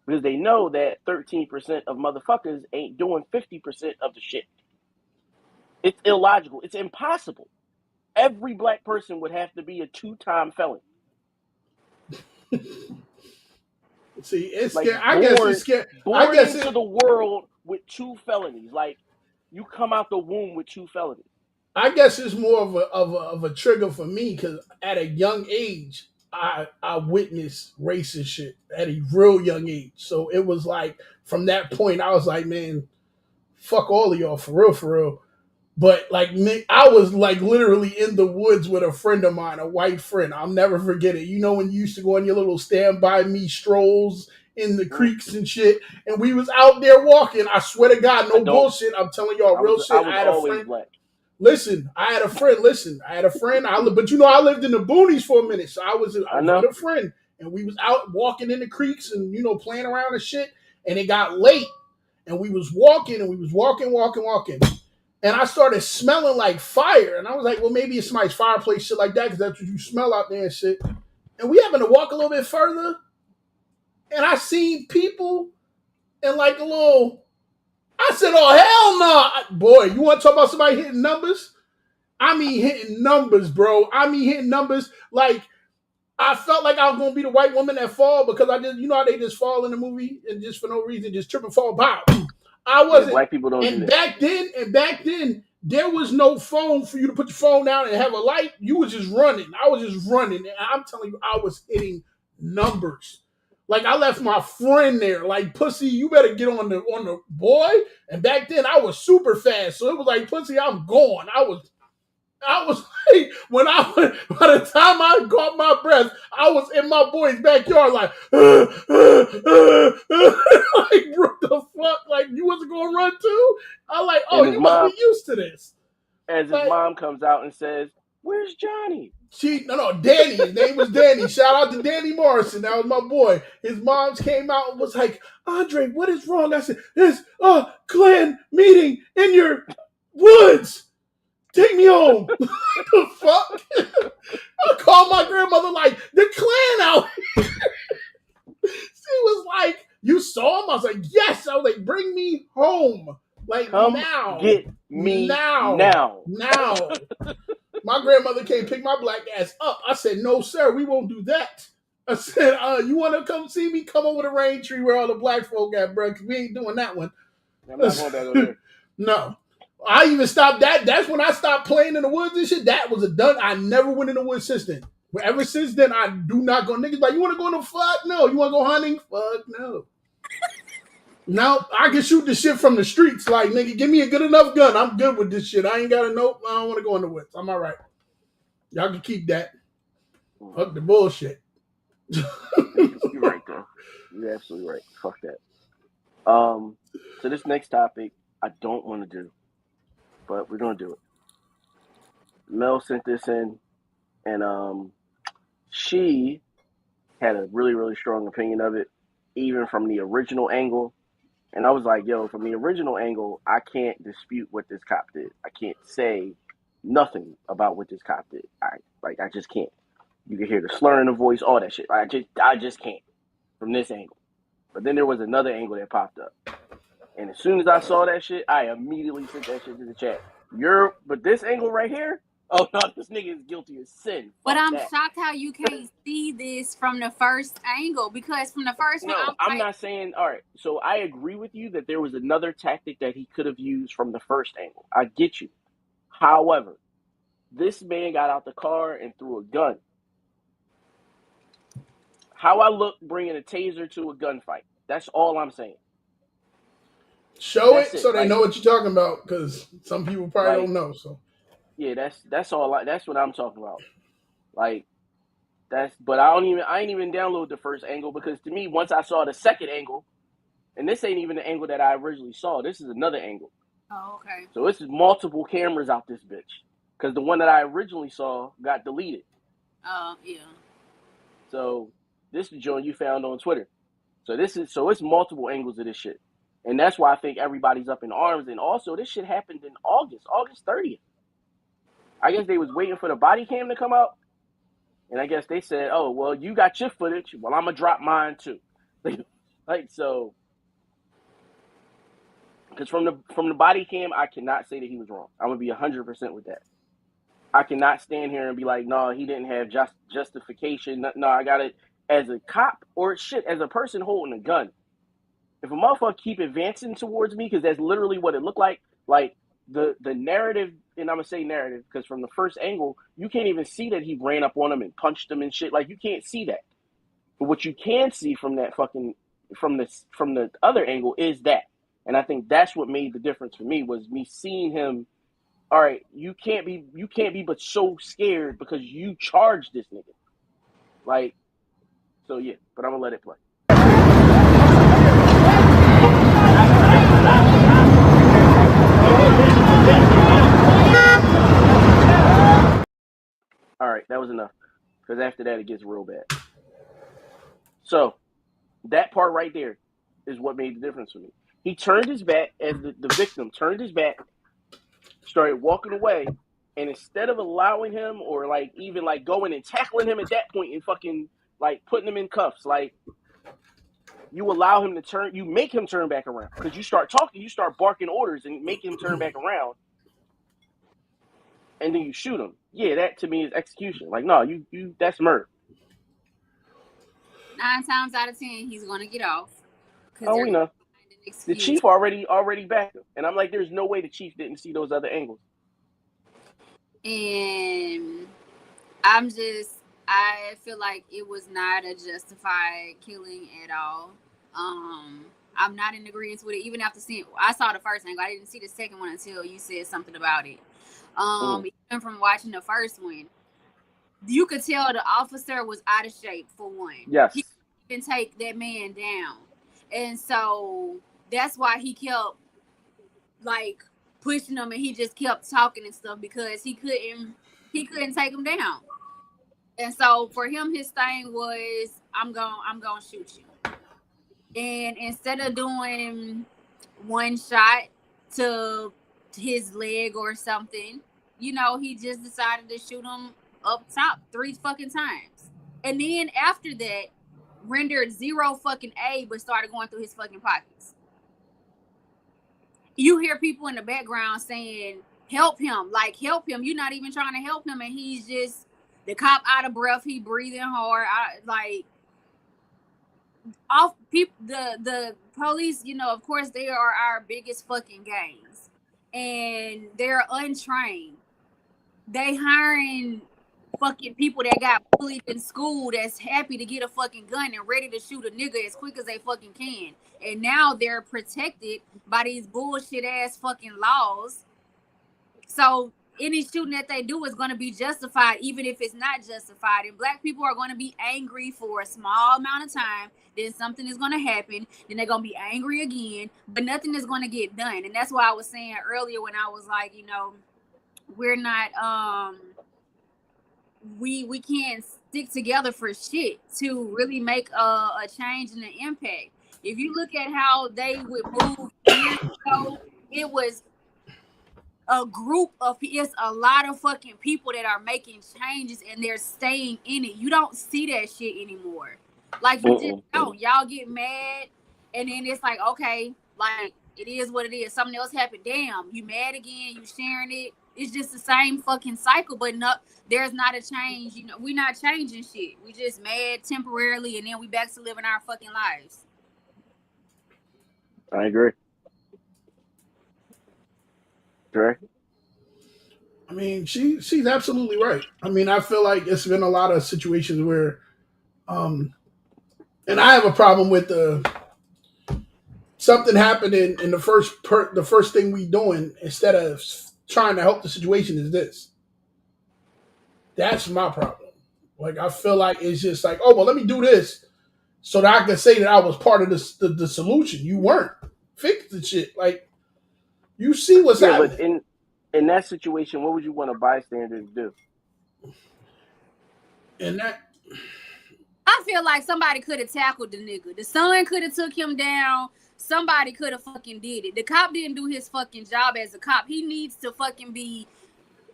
Speaker 2: Because they know that 13% of motherfuckers ain't doing 50% of the shit. It's illogical. It's impossible. Every Black person would have to be a 2-time felon.
Speaker 3: See, it's
Speaker 2: like
Speaker 3: scary. I guess it's scary.
Speaker 2: Born into the world with 2 felonies. Like, you come out the womb with 2 felonies.
Speaker 3: I guess it's more of a trigger for me because at a young age, I witnessed racist shit at a real young age. So it was like, from that point, I was like, man, fuck all of y'all, for real. But like, I was like literally in the woods with a friend of mine, a white friend. I'll never forget it. You know when you used to go on your little stand by me strolls in the creeks and shit, and we was out there walking. I swear to God, no bullshit. I'm telling y'all real shit. I had a friend. Black. Listen, I had a friend. But I lived in the boonies for a minute, so I was with a friend, and we was out walking in the creeks and playing around and shit. And it got late, and we was walking, and I started smelling like fire, and I was like, well, maybe it's somebody's fireplace, shit like that, because that's what you smell out there and shit. And we happened to walk a little bit further, and I seen people in like a little. I said, "Oh hell no, boy! You want to talk about somebody hitting numbers? I mean, hitting numbers, bro. I mean, hitting numbers. Like I felt like I was gonna be the white woman that fall because I just, you know how they just fall in the movie and just for no reason just trip and fall. Pow. I wasn't.
Speaker 2: Black people don't do that.
Speaker 3: Back then, there was no phone for you to put your phone down and have a light. You was just running. I was just running, and I'm telling you, I was hitting numbers. Like I left my friend there. Like pussy, you better get on the boy. And back then, I was super fast, so it was like pussy, I'm going. I was like, by the time I caught my breath, I was in my boy's backyard, like, like, what the fuck? Like, you wasn't gonna run too? I'm like, oh, you must be used to this.
Speaker 2: As his mom comes out and says, "Where's Johnny?"
Speaker 3: No, Danny. His name was Danny. Shout out to Danny Morrison. That was my boy. His moms came out and was like, "Andre, what is wrong?" I said, "There's a clan meeting in your woods. Take me home." The fuck? I called my grandmother like, "The clan out." She was like, "You saw him?" I was like, "Yes." I was like, "Bring me home. Like,
Speaker 2: come
Speaker 3: now.
Speaker 2: Get me now.
Speaker 3: My grandmother came pick my black ass up. I said, "No, sir, we won't do that." I said, "You want to come see me? Come over to Rain Tree where all the black folk at, bro, because we ain't doing that one."
Speaker 2: I'm not going back over there.
Speaker 3: No. I even stopped that. That's when I stopped playing in the woods and shit. That was a done. I never went in the woods since then. Ever since then, I do not go. Niggas like, "You want to go in the fuck? No. You want to go hunting? Fuck no." Now I can shoot the shit from the streets. Like, nigga, give me a good enough gun. I'm good with this shit. I ain't got a nope. I don't want to go in the woods. I'm all right. Y'all can keep that. Fuck the bullshit.
Speaker 2: You're right, though. You're absolutely right. Fuck that. So this next topic, I don't want to do, but we're gonna do it. Mel sent this in, and she had a really, really strong opinion of it, even from the original angle. And I was like, yo, from the original angle, I can't dispute what this cop did. I can't say nothing about what this cop did. I just can't. You can hear the slur in the voice, all that shit. I just can't from this angle. But then there was another angle that popped up. And as soon as I saw that shit, I immediately sent that shit to the chat. But this angle right here, oh no, this nigga is guilty of sin.
Speaker 4: But I'm shocked how you can't see this from the first angle, because from the first one,
Speaker 2: I'm not saying, all right, so I agree with you that there was another tactic that he could have used from the first angle. I get you. However, this man got out the car and threw a gun. How I look bringing a taser to a gunfight. That's all I'm saying.
Speaker 3: Show it so they know what you're talking about, because some people probably don't know. So
Speaker 2: yeah, that's all. That's what I'm talking about. Like but I ain't even download the first angle, because to me, once I saw the second angle, and this ain't even the angle that I originally saw. This is another angle.
Speaker 4: Oh, okay.
Speaker 2: So this is multiple cameras out this bitch, because the one that I originally saw got deleted.
Speaker 4: Oh, yeah.
Speaker 2: So this is the joint you found on Twitter. So it's multiple angles of this shit. And that's why I think everybody's up in arms. And also, this shit happened in August 30th. I guess they was waiting for the body cam to come out. And I guess they said, "Oh, well, you got your footage. Well, I'm going to drop mine too." So, because from the body cam, I cannot say that he was wrong. I'm going to be 100% with that. I cannot stand here and be like, "No, he didn't have justification." No, I got it as a cop or shit, as a person holding a gun. If a motherfucker keep advancing towards me, because that's literally what it looked like the narrative, and I'm going to say narrative, because from the first angle, you can't even see that he ran up on him and punched him and shit. Like, you can't see that. But what you can see from that from the other angle is that. And I think that's what made the difference for me, was me seeing him. All right, you can't be but so scared because you charged this nigga. Like, so yeah, but I'm going to let it play. All right, that was enough, because after that it gets real bad. So that part right there is what made the difference for me. He turned his back, as the victim turned his back, started walking away, and instead of allowing him, or like even like going and tackling him at that point and fucking like putting him in cuffs, like You allow him to turn. You make him turn back around because you start talking. You start barking orders and make him turn back around, and then you shoot him. Yeah, that to me is execution. Like, no, you that's murder.
Speaker 4: 9 times out of 10, he's gonna get off because
Speaker 2: Oh,
Speaker 4: they're
Speaker 2: we
Speaker 4: gonna
Speaker 2: know.
Speaker 4: find an
Speaker 2: The
Speaker 4: excuse.
Speaker 2: chief already backed him, and I'm like, there's no way the chief didn't see those other angles.
Speaker 4: And I feel like it was not a justified killing at all. I'm not in agreement with it. Even after seeing, I saw the first angle. I didn't see the second one until you said something about it. Even from watching the first one, you could tell the officer was out of shape for one.
Speaker 2: Yes.
Speaker 4: He couldn't take that man down. And so that's why he kept like pushing him and he just kept talking and stuff because he couldn't take him down. And so for him, his thing was, I'm gonna shoot you. And instead of doing one shot to his leg or something, you know, he just decided to shoot him up top 3 fucking times. And then after that, rendered 0 fucking aid, but started going through his fucking pockets. You hear people in the background saying, help him, like, help him. You're not even trying to help him. And he's just, the cop out of breath, he breathing hard. The police, you know, of course, they are our biggest fucking gangs. And they're untrained. They hiring fucking people that got bullied in school that's happy to get a fucking gun and ready to shoot a nigga as quick as they fucking can. And now they're protected by these bullshit ass fucking laws. So any shooting that they do is going to be justified, even if it's not justified. And black people are going to be angry for a small amount of time. Then something is going to happen. Then they're going to be angry again. But nothing is going to get done. And that's why I was saying earlier when I was like, you know, we're not, we can't stick together for shit to really make a change and an impact. If you look at how they would move years ago, it was a group of, it's a lot of fucking people that are making changes and they're staying in it. You don't see that shit anymore. Like, you just don't. Y'all get mad and then it's like, okay, like, it is what it is. Something else happened. Damn, you mad again, you sharing it. It's just the same fucking cycle, but no, there's not a change. You know, we're not changing shit. We just mad temporarily and then we back to living our fucking lives.
Speaker 2: I agree. Correct.
Speaker 3: I mean, she's absolutely right. I mean, I feel like it's been a lot of situations where, and I have a problem with something happening in the first thing we doing instead of trying to help the situation is this. That's my problem. Like, I feel like it's just like, oh, well, let me do this so that I can say that I was part of the solution. You weren't. Fix the shit. Like, you see what's happening.
Speaker 2: But in that situation, what would you want a bystander to do?
Speaker 3: And that,
Speaker 4: I feel like somebody could have tackled the nigga. The son could have took him down. Somebody could have fucking did it. The cop didn't do his fucking job as a cop. He needs to fucking be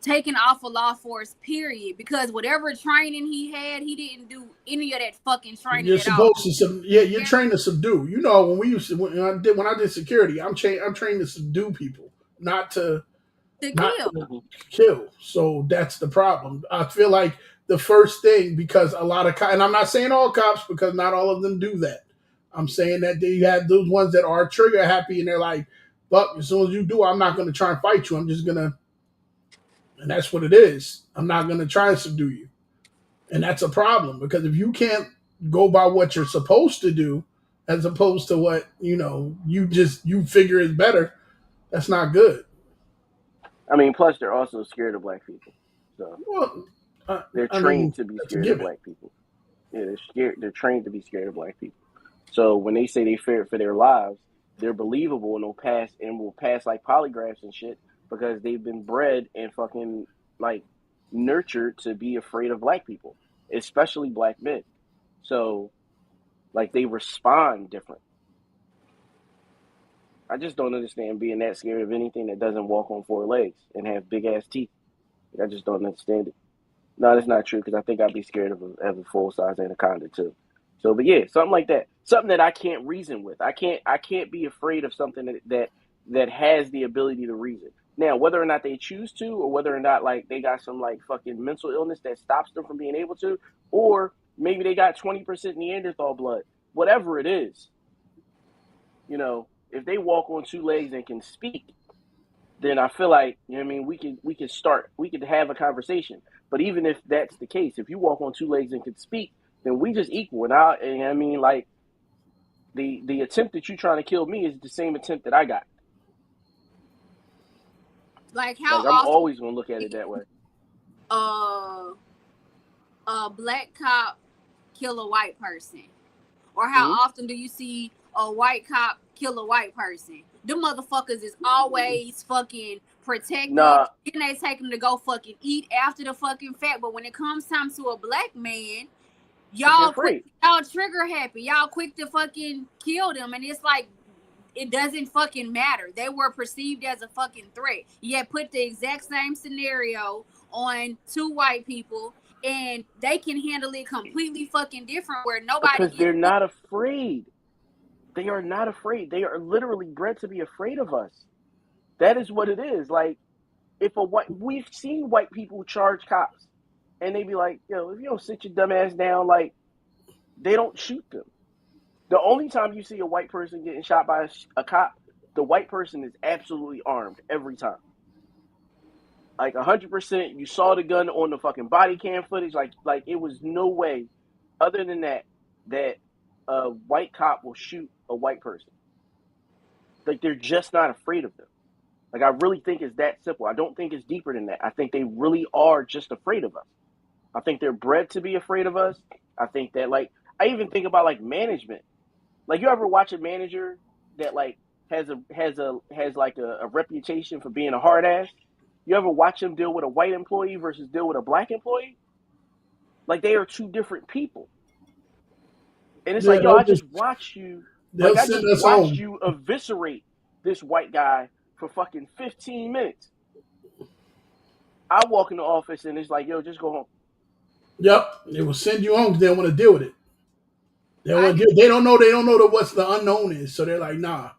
Speaker 4: taken off of law force, period. Because whatever training he had, he didn't do any of that fucking training.
Speaker 3: You're
Speaker 4: at
Speaker 3: supposed
Speaker 4: all.
Speaker 3: to, you're trained to subdue. You know, when I did security, I'm trained to subdue people, not to kill. So that's the problem. I feel like the first thing, because a lot of and I'm not saying all cops, because not all of them do that. I'm saying that they have those ones that are trigger happy and they're like, "Fuck, as soon as you do, I'm not going to try and fight you. I'm just gonna," and that's what it is. I'm not going to try and subdue you, and that's a problem, because if you can't go by what you're supposed to do, as opposed to what you figure is better, that's not good.
Speaker 2: I mean, plus they're also scared of black people, so they're trained to be scared of black people. Yeah, they're scared. They're trained to be scared of black people. So when they say they fear for their lives, they're believable and will pass like polygraphs and shit because they've been bred and fucking like nurtured to be afraid of black people, especially black men. So like they respond different. I just don't understand being that scared of anything that doesn't walk on 4 legs and have big ass teeth. I just don't understand it. No, that's not true, because I think I'd be scared of a full size anaconda too. So, but yeah, something like that. Something that I can't reason with. I can't be afraid of something that has the ability to reason. Now, whether or not they choose to, or whether or not like they got some like fucking mental illness that stops them from being able to, or maybe they got 20% Neanderthal blood, whatever it is, you know, if they walk on two legs and can speak, then I feel like, you know what I mean, we could have a conversation. But even if that's the case, if you walk on two legs and can speak, then we just equal. And I mean, like the attempt that you trying to kill me is the same attempt that I got.
Speaker 4: Like how
Speaker 2: Like I'm
Speaker 4: often
Speaker 2: always gonna look at it that way.
Speaker 4: A black cop kill a white person, or how often do you see a white cop kill a white person? Them motherfuckers is always fucking protected.
Speaker 2: Nah.
Speaker 4: Then they take them to go fucking eat after the fucking fact. But when it comes time to a black man, y'all trigger happy. Y'all quick to fucking kill them, and it's like it doesn't fucking matter. They were perceived as a fucking threat. Yet put the exact same scenario on two white people, and they can handle it completely fucking different. Where nobody
Speaker 2: because they're not afraid. They are not afraid. They are literally bred to be afraid of us. That is what it is. Like, we've seen white people charge cops, and they be like, yo, if you don't sit your dumb ass down, like, they don't shoot them. The only time you see a white person getting shot by a cop, the white person is absolutely armed every time. Like 100%, you saw the gun on the fucking body cam footage. Like it was no way, other than that a white cop will shoot a white person. Like they're just not afraid of them. Like I really think it's that simple. I don't think it's deeper than that. I think they really are just afraid of us. I think they're bred to be afraid of us. I think that I even think about like management. Like you ever watch a manager that like has like a reputation for being a hard ass? You ever watch him deal with a white employee versus deal with a black employee? Like they are two different people. And it's like, yo, I just watched you. Like I just watched you eviscerate this white guy for fucking 15 minutes. I walk in the office and it's like, yo, just go home.
Speaker 3: Yep, they will send you home because they don't want to deal with it. They don't know what's the unknown is, so they're like, nah.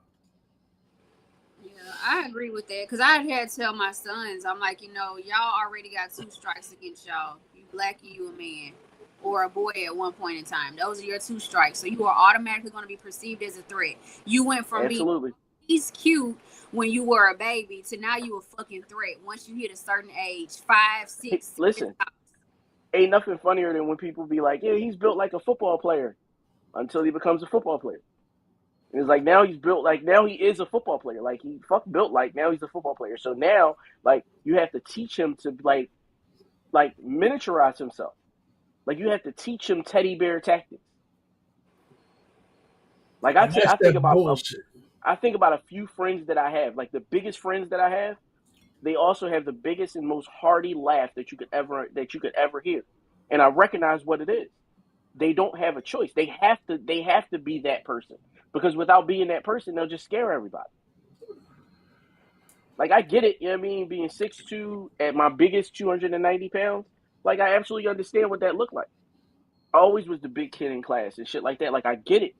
Speaker 4: Yeah, I agree with that because I had to tell my sons, I'm like, y'all already got 2 strikes against y'all. You black, you a man, or a boy at one point in time. Those are your 2 strikes, so you are automatically going to be perceived as a threat. You went from being he's cute when you were a baby to now you a fucking threat once you hit a certain age, 5, 6.
Speaker 2: Hey, listen, ain't nothing funnier than when people be like, yeah, he's built like a football player. Until he becomes a football player. And it's like now he's built like now he is a football player. Like he built like now he's a football player. So now like you have to teach him to like miniaturize himself. Like you have to teach him teddy bear tactics. Like I think about a few friends that I have. Like the biggest friends that I have, they also have the biggest and most hearty laugh that you could ever hear. And I recognize what it is. They don't have a choice. They have to be that person because without being that person, they'll just scare everybody. Like I get it, you know what I mean? Being 6'2" at my biggest 290 pounds, like I absolutely understand what that looked like. I always was the big kid in class and shit like that. Like I get it.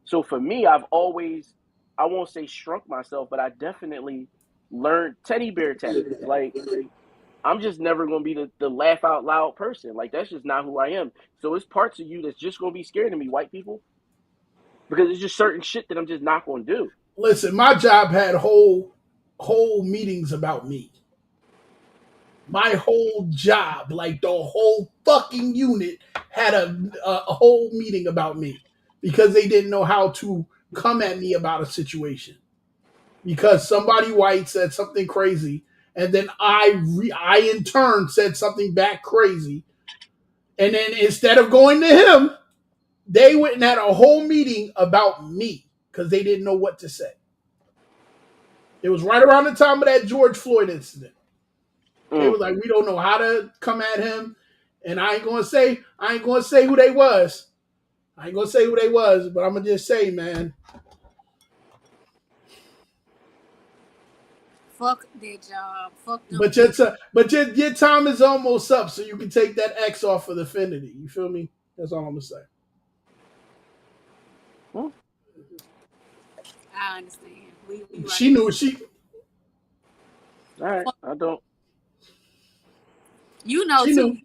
Speaker 2: So for me, I've always, I won't say shrunk myself, but I definitely learned teddy bear tactics. Like I'm just never going to be the laugh out loud person. Like, that's just not who I am. So it's parts of you that's just going to be scared of me, white people. Because it's just certain shit that I'm just not going to do.
Speaker 3: Listen, my job had whole meetings about me. My whole job, like the whole fucking unit, had a whole meeting about me. Because they didn't know how to come at me about a situation. Because somebody white said something crazy. And then I in turn said something back crazy. And then instead of going to him, they went and had a whole meeting about me because they didn't know what to say. It was right around the time of that George Floyd incident. They were like, we don't know how to come at him. And I ain't gonna say who they was. But I'm gonna just say, man.
Speaker 4: Fuck that job. Fuck them.
Speaker 3: But your time is almost up, so you can take that X off of the Affinity. You feel me? That's all I'm gonna say.
Speaker 4: I understand. We
Speaker 3: She knew she.
Speaker 2: All right, I don't.
Speaker 4: You know
Speaker 3: She
Speaker 4: too.
Speaker 3: knew.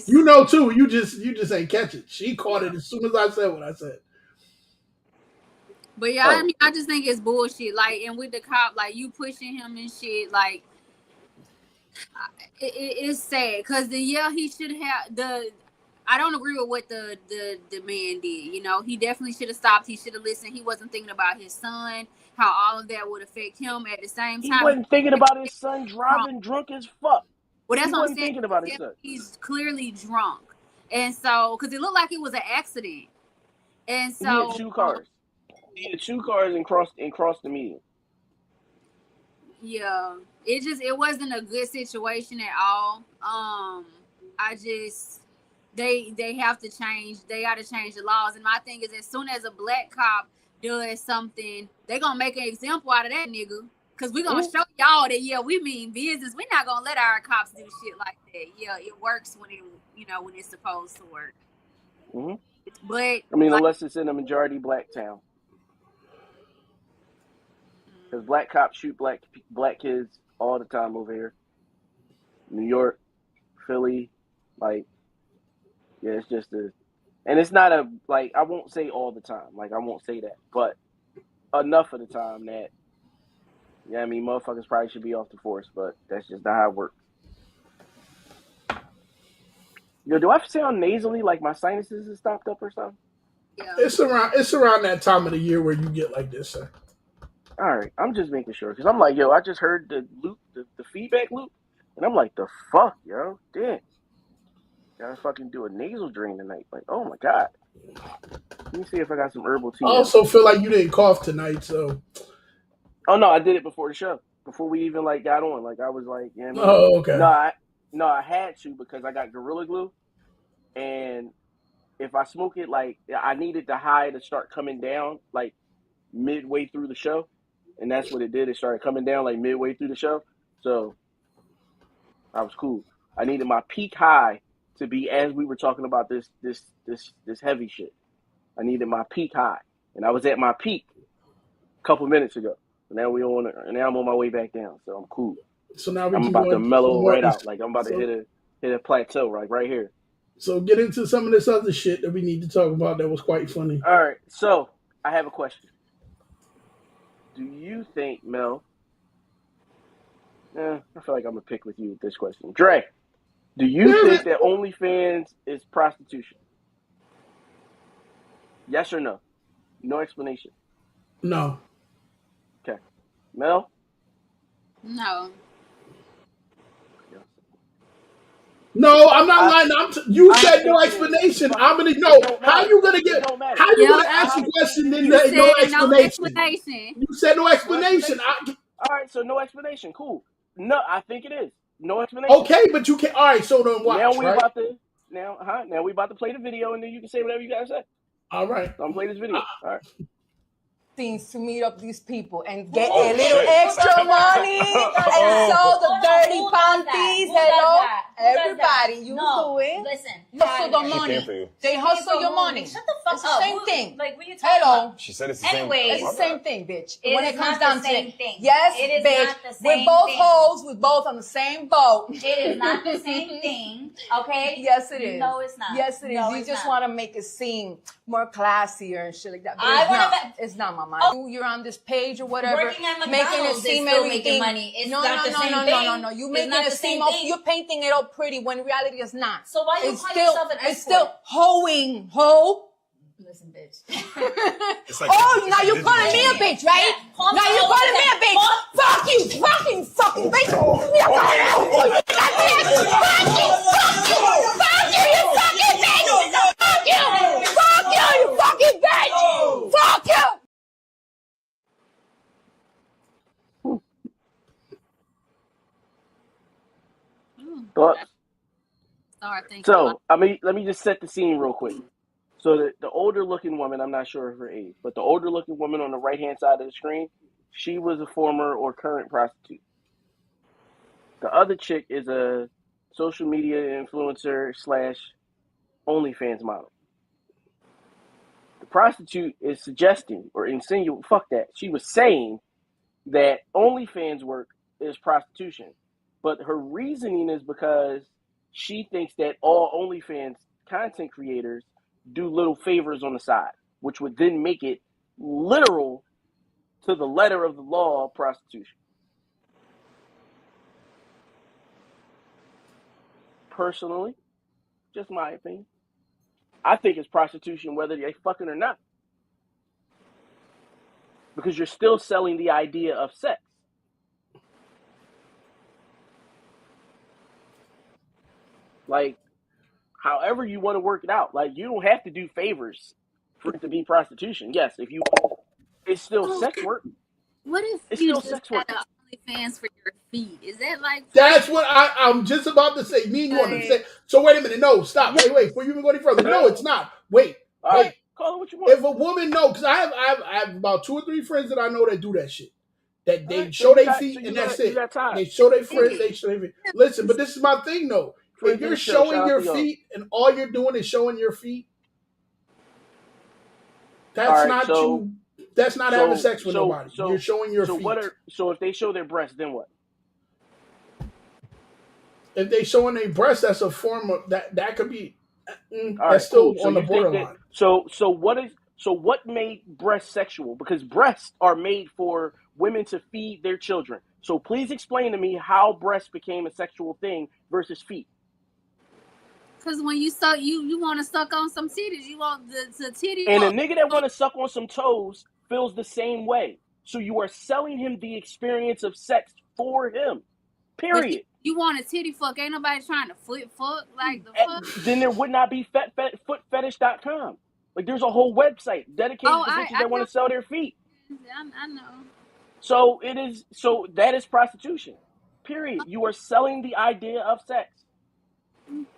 Speaker 3: You know too. You just ain't catch it. She caught it as soon as I said what I said.
Speaker 4: But yeah, I mean, I just think it's bullshit. Like, and with the cop, like you pushing him and shit, like it's sad because he should have the. I don't agree with what the man did. You know, he definitely should have stopped. He should have listened. He wasn't thinking about his son, how all of that would affect him. At the same time,
Speaker 2: He wasn't thinking about his son driving drunk as fuck.
Speaker 4: Well, that's
Speaker 2: He
Speaker 4: what I'm
Speaker 2: wasn't
Speaker 4: saying.
Speaker 2: thinking about his son.
Speaker 4: He's clearly drunk, and so because it looked like it was an accident, and
Speaker 2: He
Speaker 4: so
Speaker 2: had two cars. He had two cars and crossed the median.
Speaker 4: yeah, it wasn't a good situation at all. I just they have to change. They got to change the laws. And my thing is, as soon as a black cop does something, they gonna make an example out of that nigga. Cause we're gonna show y'all that we mean business. We're not gonna let our cops do shit like that. Yeah, it works when when it's supposed to work.
Speaker 2: Mm-hmm.
Speaker 4: But
Speaker 2: I mean, unless it's in a majority black town, because black cops shoot black kids all the time over here. New York, Philly, like, yeah, it's just and it's not I won't say all the time, I won't say that, but enough of the time that. Yeah, I mean, motherfuckers probably should be off the force, but that's just not how it works. Yo, do I sound nasally like my sinuses is stopped up or something?
Speaker 4: Yeah.
Speaker 3: It's around that time of the year where you get like this, sir.
Speaker 2: All right, I'm just making sure because I'm like, yo, I just heard the loop, the feedback loop, and I'm like, the fuck, yo, damn, gotta fucking do a nasal drain tonight. Like, oh my god. Let me see if I got some herbal tea.
Speaker 3: I also feel like you didn't cough tonight, so.
Speaker 2: Oh no, I did it before the show. Before we even got on. I was like, yeah.
Speaker 3: Oh, okay.
Speaker 2: No, I had to because I got Gorilla Glue, and if I smoke it, I needed the high to start coming down midway through the show, and that's what it did. It started coming down midway through the show, so I was cool. I needed my peak high to be as we were talking about this heavy shit. I needed my peak high, and I was at my peak a couple minutes ago. Now now I'm on my way back down, so I'm cool.
Speaker 3: So now
Speaker 2: I'm about to mellow right out. I'm about to hit a plateau right here.
Speaker 3: So get into some of this other shit that we need to talk about that was quite funny.
Speaker 2: All right, so I have a question. Do you think, Mel? I feel like I'm gonna pick with you with this question, Dre. Do you think that OnlyFans is prostitution? Yes or no? No explanation.
Speaker 3: No.
Speaker 2: Okay. Mel?
Speaker 4: No.
Speaker 3: No, I'm not lying. You said no explanation. I'm gonna know. How you gonna get? How you gonna ask a question then no explanation? You said no explanation.
Speaker 2: All right, so no explanation. Cool. No, I think it is no explanation.
Speaker 3: Okay, but you can't. All right, so then watch.
Speaker 2: Now we about to play the video, and then you can say whatever you gotta say.
Speaker 3: All right.
Speaker 2: I'm play this video. All right.
Speaker 10: Things to meet up these people and get a little extra money and sell the dirty panties. Hello, everybody, you do it.
Speaker 11: Listen,
Speaker 10: you hustle the money. They hustle your money.
Speaker 11: Shut the fuck up.
Speaker 10: It's the same thing.
Speaker 11: Like, what are you talking about?
Speaker 10: She
Speaker 11: said it's the same thing.
Speaker 10: It's the same thing, bitch.
Speaker 11: It
Speaker 10: when
Speaker 11: is
Speaker 10: it comes
Speaker 11: not
Speaker 10: down
Speaker 11: the
Speaker 10: to
Speaker 11: same
Speaker 10: it,
Speaker 11: thing.
Speaker 10: yes,
Speaker 11: It is
Speaker 10: bitch.
Speaker 11: not the same
Speaker 10: We're both
Speaker 11: thing.
Speaker 10: hoes. We're both on the same boat.
Speaker 11: It is not the same thing. Okay?
Speaker 10: Yes, it is.
Speaker 11: No, it's not.
Speaker 10: Yes, it is.
Speaker 11: No,
Speaker 10: You
Speaker 11: it's
Speaker 10: just
Speaker 11: not.
Speaker 10: want to make it seem more classier and shit like that. But it's not, Mama. You're on this page or whatever.
Speaker 11: Working at McDonald's is still making money. It's not the same thing.
Speaker 10: No. You're making it seem you're painting it up pretty when reality is not.
Speaker 11: So why you call yourself an escort?
Speaker 10: It's still hoeing, ho.
Speaker 11: Listen, bitch.
Speaker 10: Now you're calling me a bitch, right?
Speaker 11: Yeah,
Speaker 10: now you're calling me a bitch. Fuck you, fucking bitch. Fuck you, you fucking bitch. Fuck you, you fucking bitch. Fuck you.
Speaker 2: Thoughts?
Speaker 4: So,
Speaker 2: let me just set the scene real quick. So the older looking woman, I'm not sure of her age, but the older looking woman on the right hand side of the screen, she was a former or current prostitute. The other chick is a social media influencer / OnlyFans model. The prostitute is suggesting or insinuating, fuck that. She was saying that OnlyFans work is prostitution. But her reasoning is because she thinks that all OnlyFans content creators do little favors on the side, which would then make it literal to the letter of the law of prostitution. Personally, just my opinion, I think it's prostitution whether they fucking or not. Because you're still selling the idea of sex. Like, however you want to work it out. Like, you don't have to do favors for it to be prostitution. Yes, if you, it's still sex work.
Speaker 4: What if
Speaker 2: it's
Speaker 4: you
Speaker 2: still
Speaker 4: just
Speaker 2: sex
Speaker 4: had
Speaker 2: work.
Speaker 4: OnlyFans for your feet? Is that like?
Speaker 3: That's what I'm just about to say. Me and you want to say. So wait a minute. No, stop. Wait. Before you even go any further. No, it's not. Wait.
Speaker 2: All
Speaker 3: wait.
Speaker 2: Right. Call it what you want.
Speaker 3: If a woman because I have about 2 or 3 friends that I know that do that shit. That they show their feet and that's it. They show their friends. They show their feet. Listen, but this is my thing though. If you're showing your feet and all you're doing is showing your feet, that's not you. That's not having sex with nobody. You're showing your feet.
Speaker 2: So if they show their breasts, then what?
Speaker 3: If they showing their breasts, that's a form of that could be.
Speaker 2: That's still
Speaker 3: on the borderline.
Speaker 2: So what made breasts sexual? Because breasts are made for women to feed their children. So please explain to me how breasts became a sexual thing versus feet.
Speaker 4: Because when you suck, you want to suck on some titties. You want the titty.
Speaker 2: And a nigga that want to suck on some toes feels the same way. So you are selling him the experience of sex for him. Period.
Speaker 4: You want a titty fuck? Ain't nobody trying to foot fuck like the fuck.
Speaker 2: Then there would not be footfetish.com. Like there's a whole website dedicated to bitches that want to sell their feet.
Speaker 4: I know.
Speaker 2: So that is prostitution. Period. You are selling the idea of sex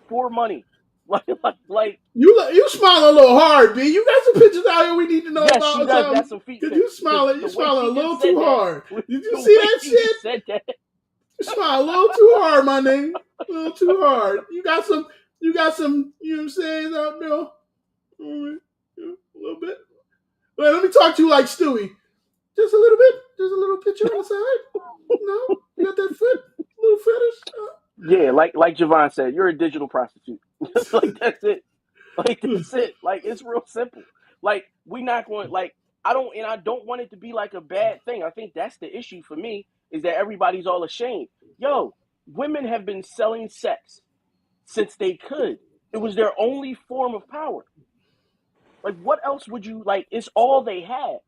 Speaker 2: for money. Like
Speaker 3: you smile a little hard, B. You got some pictures out here we need to know about.
Speaker 2: She does got some feet.
Speaker 3: Cause you smiling a little too hard. Did you see that shit?
Speaker 2: Said that.
Speaker 3: You smile a little too hard, my nigga. A little too hard. You got some, you know what I'm saying, out there. A little bit. Well, let me talk to you like Stewie. Just a little bit. Just a little picture on the side. No? You got that foot? Little fetish?
Speaker 2: Yeah, like Javon said, you're a digital prostitute. Like that's it. Like that's it. Like it's real simple. Like we not going I don't want it to be like a bad thing. I think that's the issue for me is that everybody's all ashamed. Yo, women have been selling sex since they could. It was their only form of power. Like what else would you it's all they had.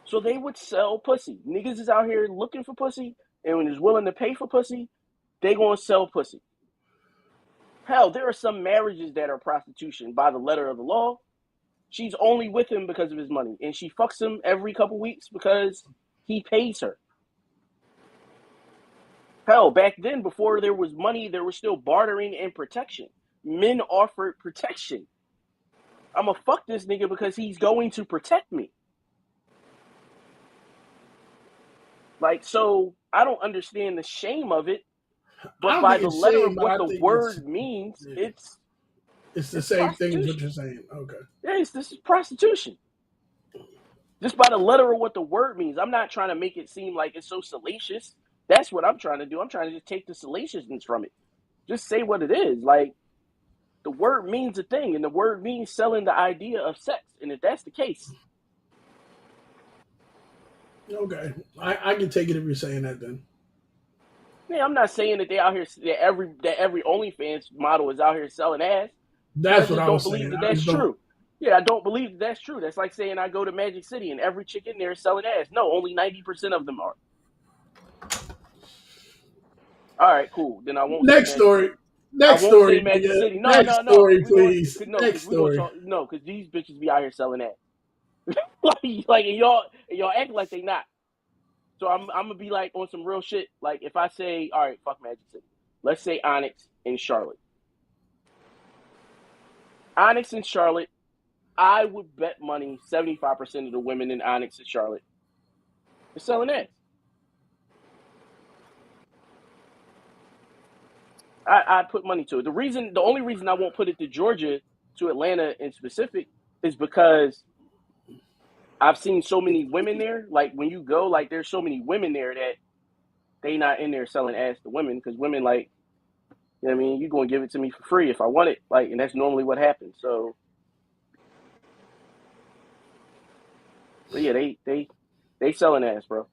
Speaker 2: So they would sell pussy. Niggas is out here looking for pussy, and when is willing to pay for pussy, they gonna sell pussy. Hell, there are some marriages that are prostitution by the letter of the law. She's only with him because of his money, and she fucks him every couple weeks because he pays her. Hell, back then, before there was money, there was still bartering and protection. Men offered protection. I'm gonna fuck this nigga because he's going to protect me. So I don't understand the shame of it, but by the letter of what the word means, it's
Speaker 3: the same thing as what you're saying. Okay.
Speaker 2: Yes, this is prostitution. Just by the letter of what the word means. I'm not trying to make it seem like it's so salacious. That's what I'm trying to do. I'm trying to just take the salaciousness from it. Just say what it is. The word means a thing, and the word means selling the idea of sex. And if that's the case,
Speaker 3: okay, I can take it if you're saying that then.
Speaker 2: Yeah, I'm not saying that they out here that every OnlyFans model is out here selling ass.
Speaker 3: That's what I was
Speaker 2: saying.
Speaker 3: That's
Speaker 2: true. Yeah, I don't believe that's true. That's like saying I go to Magic City and every chick in there is selling ass. No, only 90% of them are. All right, cool. Then I won't.
Speaker 3: Next story. Next story.
Speaker 2: Magic City. No,
Speaker 3: Next story, please. Next story.
Speaker 2: No, because these bitches be out here selling ass. and y'all act like they not. So I'm gonna be on some real shit. If I say, all right, fuck Magic City. Let's say Onyx in Charlotte. Onyx in Charlotte, I would bet money 75% of the women in Onyx in Charlotte are selling ass. I'd put money to it. The only reason I won't put it to Georgia, to Atlanta in specific, is because I've seen so many women there. Like when you go, like there's so many women there that they not in there selling ass to women because women like, you know what I mean, you gonna give it to me for free if I want it. Like, and that's normally what happens. So yeah, they selling ass, bro.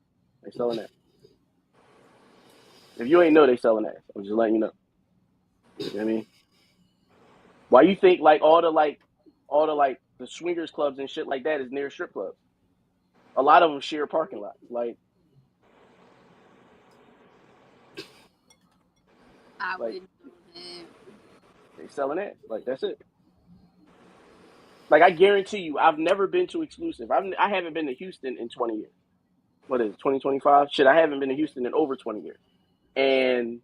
Speaker 2: They selling ass. If you ain't know, they selling ass. I'm just letting you know. You know what I mean? Why you think like all the the swingers clubs and shit like that is near strip clubs? A lot of them share parking lots. Like,
Speaker 4: I
Speaker 2: like
Speaker 4: would know that.
Speaker 2: they selling ass. Like that's it. Like I guarantee you, I've never been to exclusive. I haven't been to Houston in 20 years. What is it, 2025? Shit, I haven't been to Houston in over 20 years. And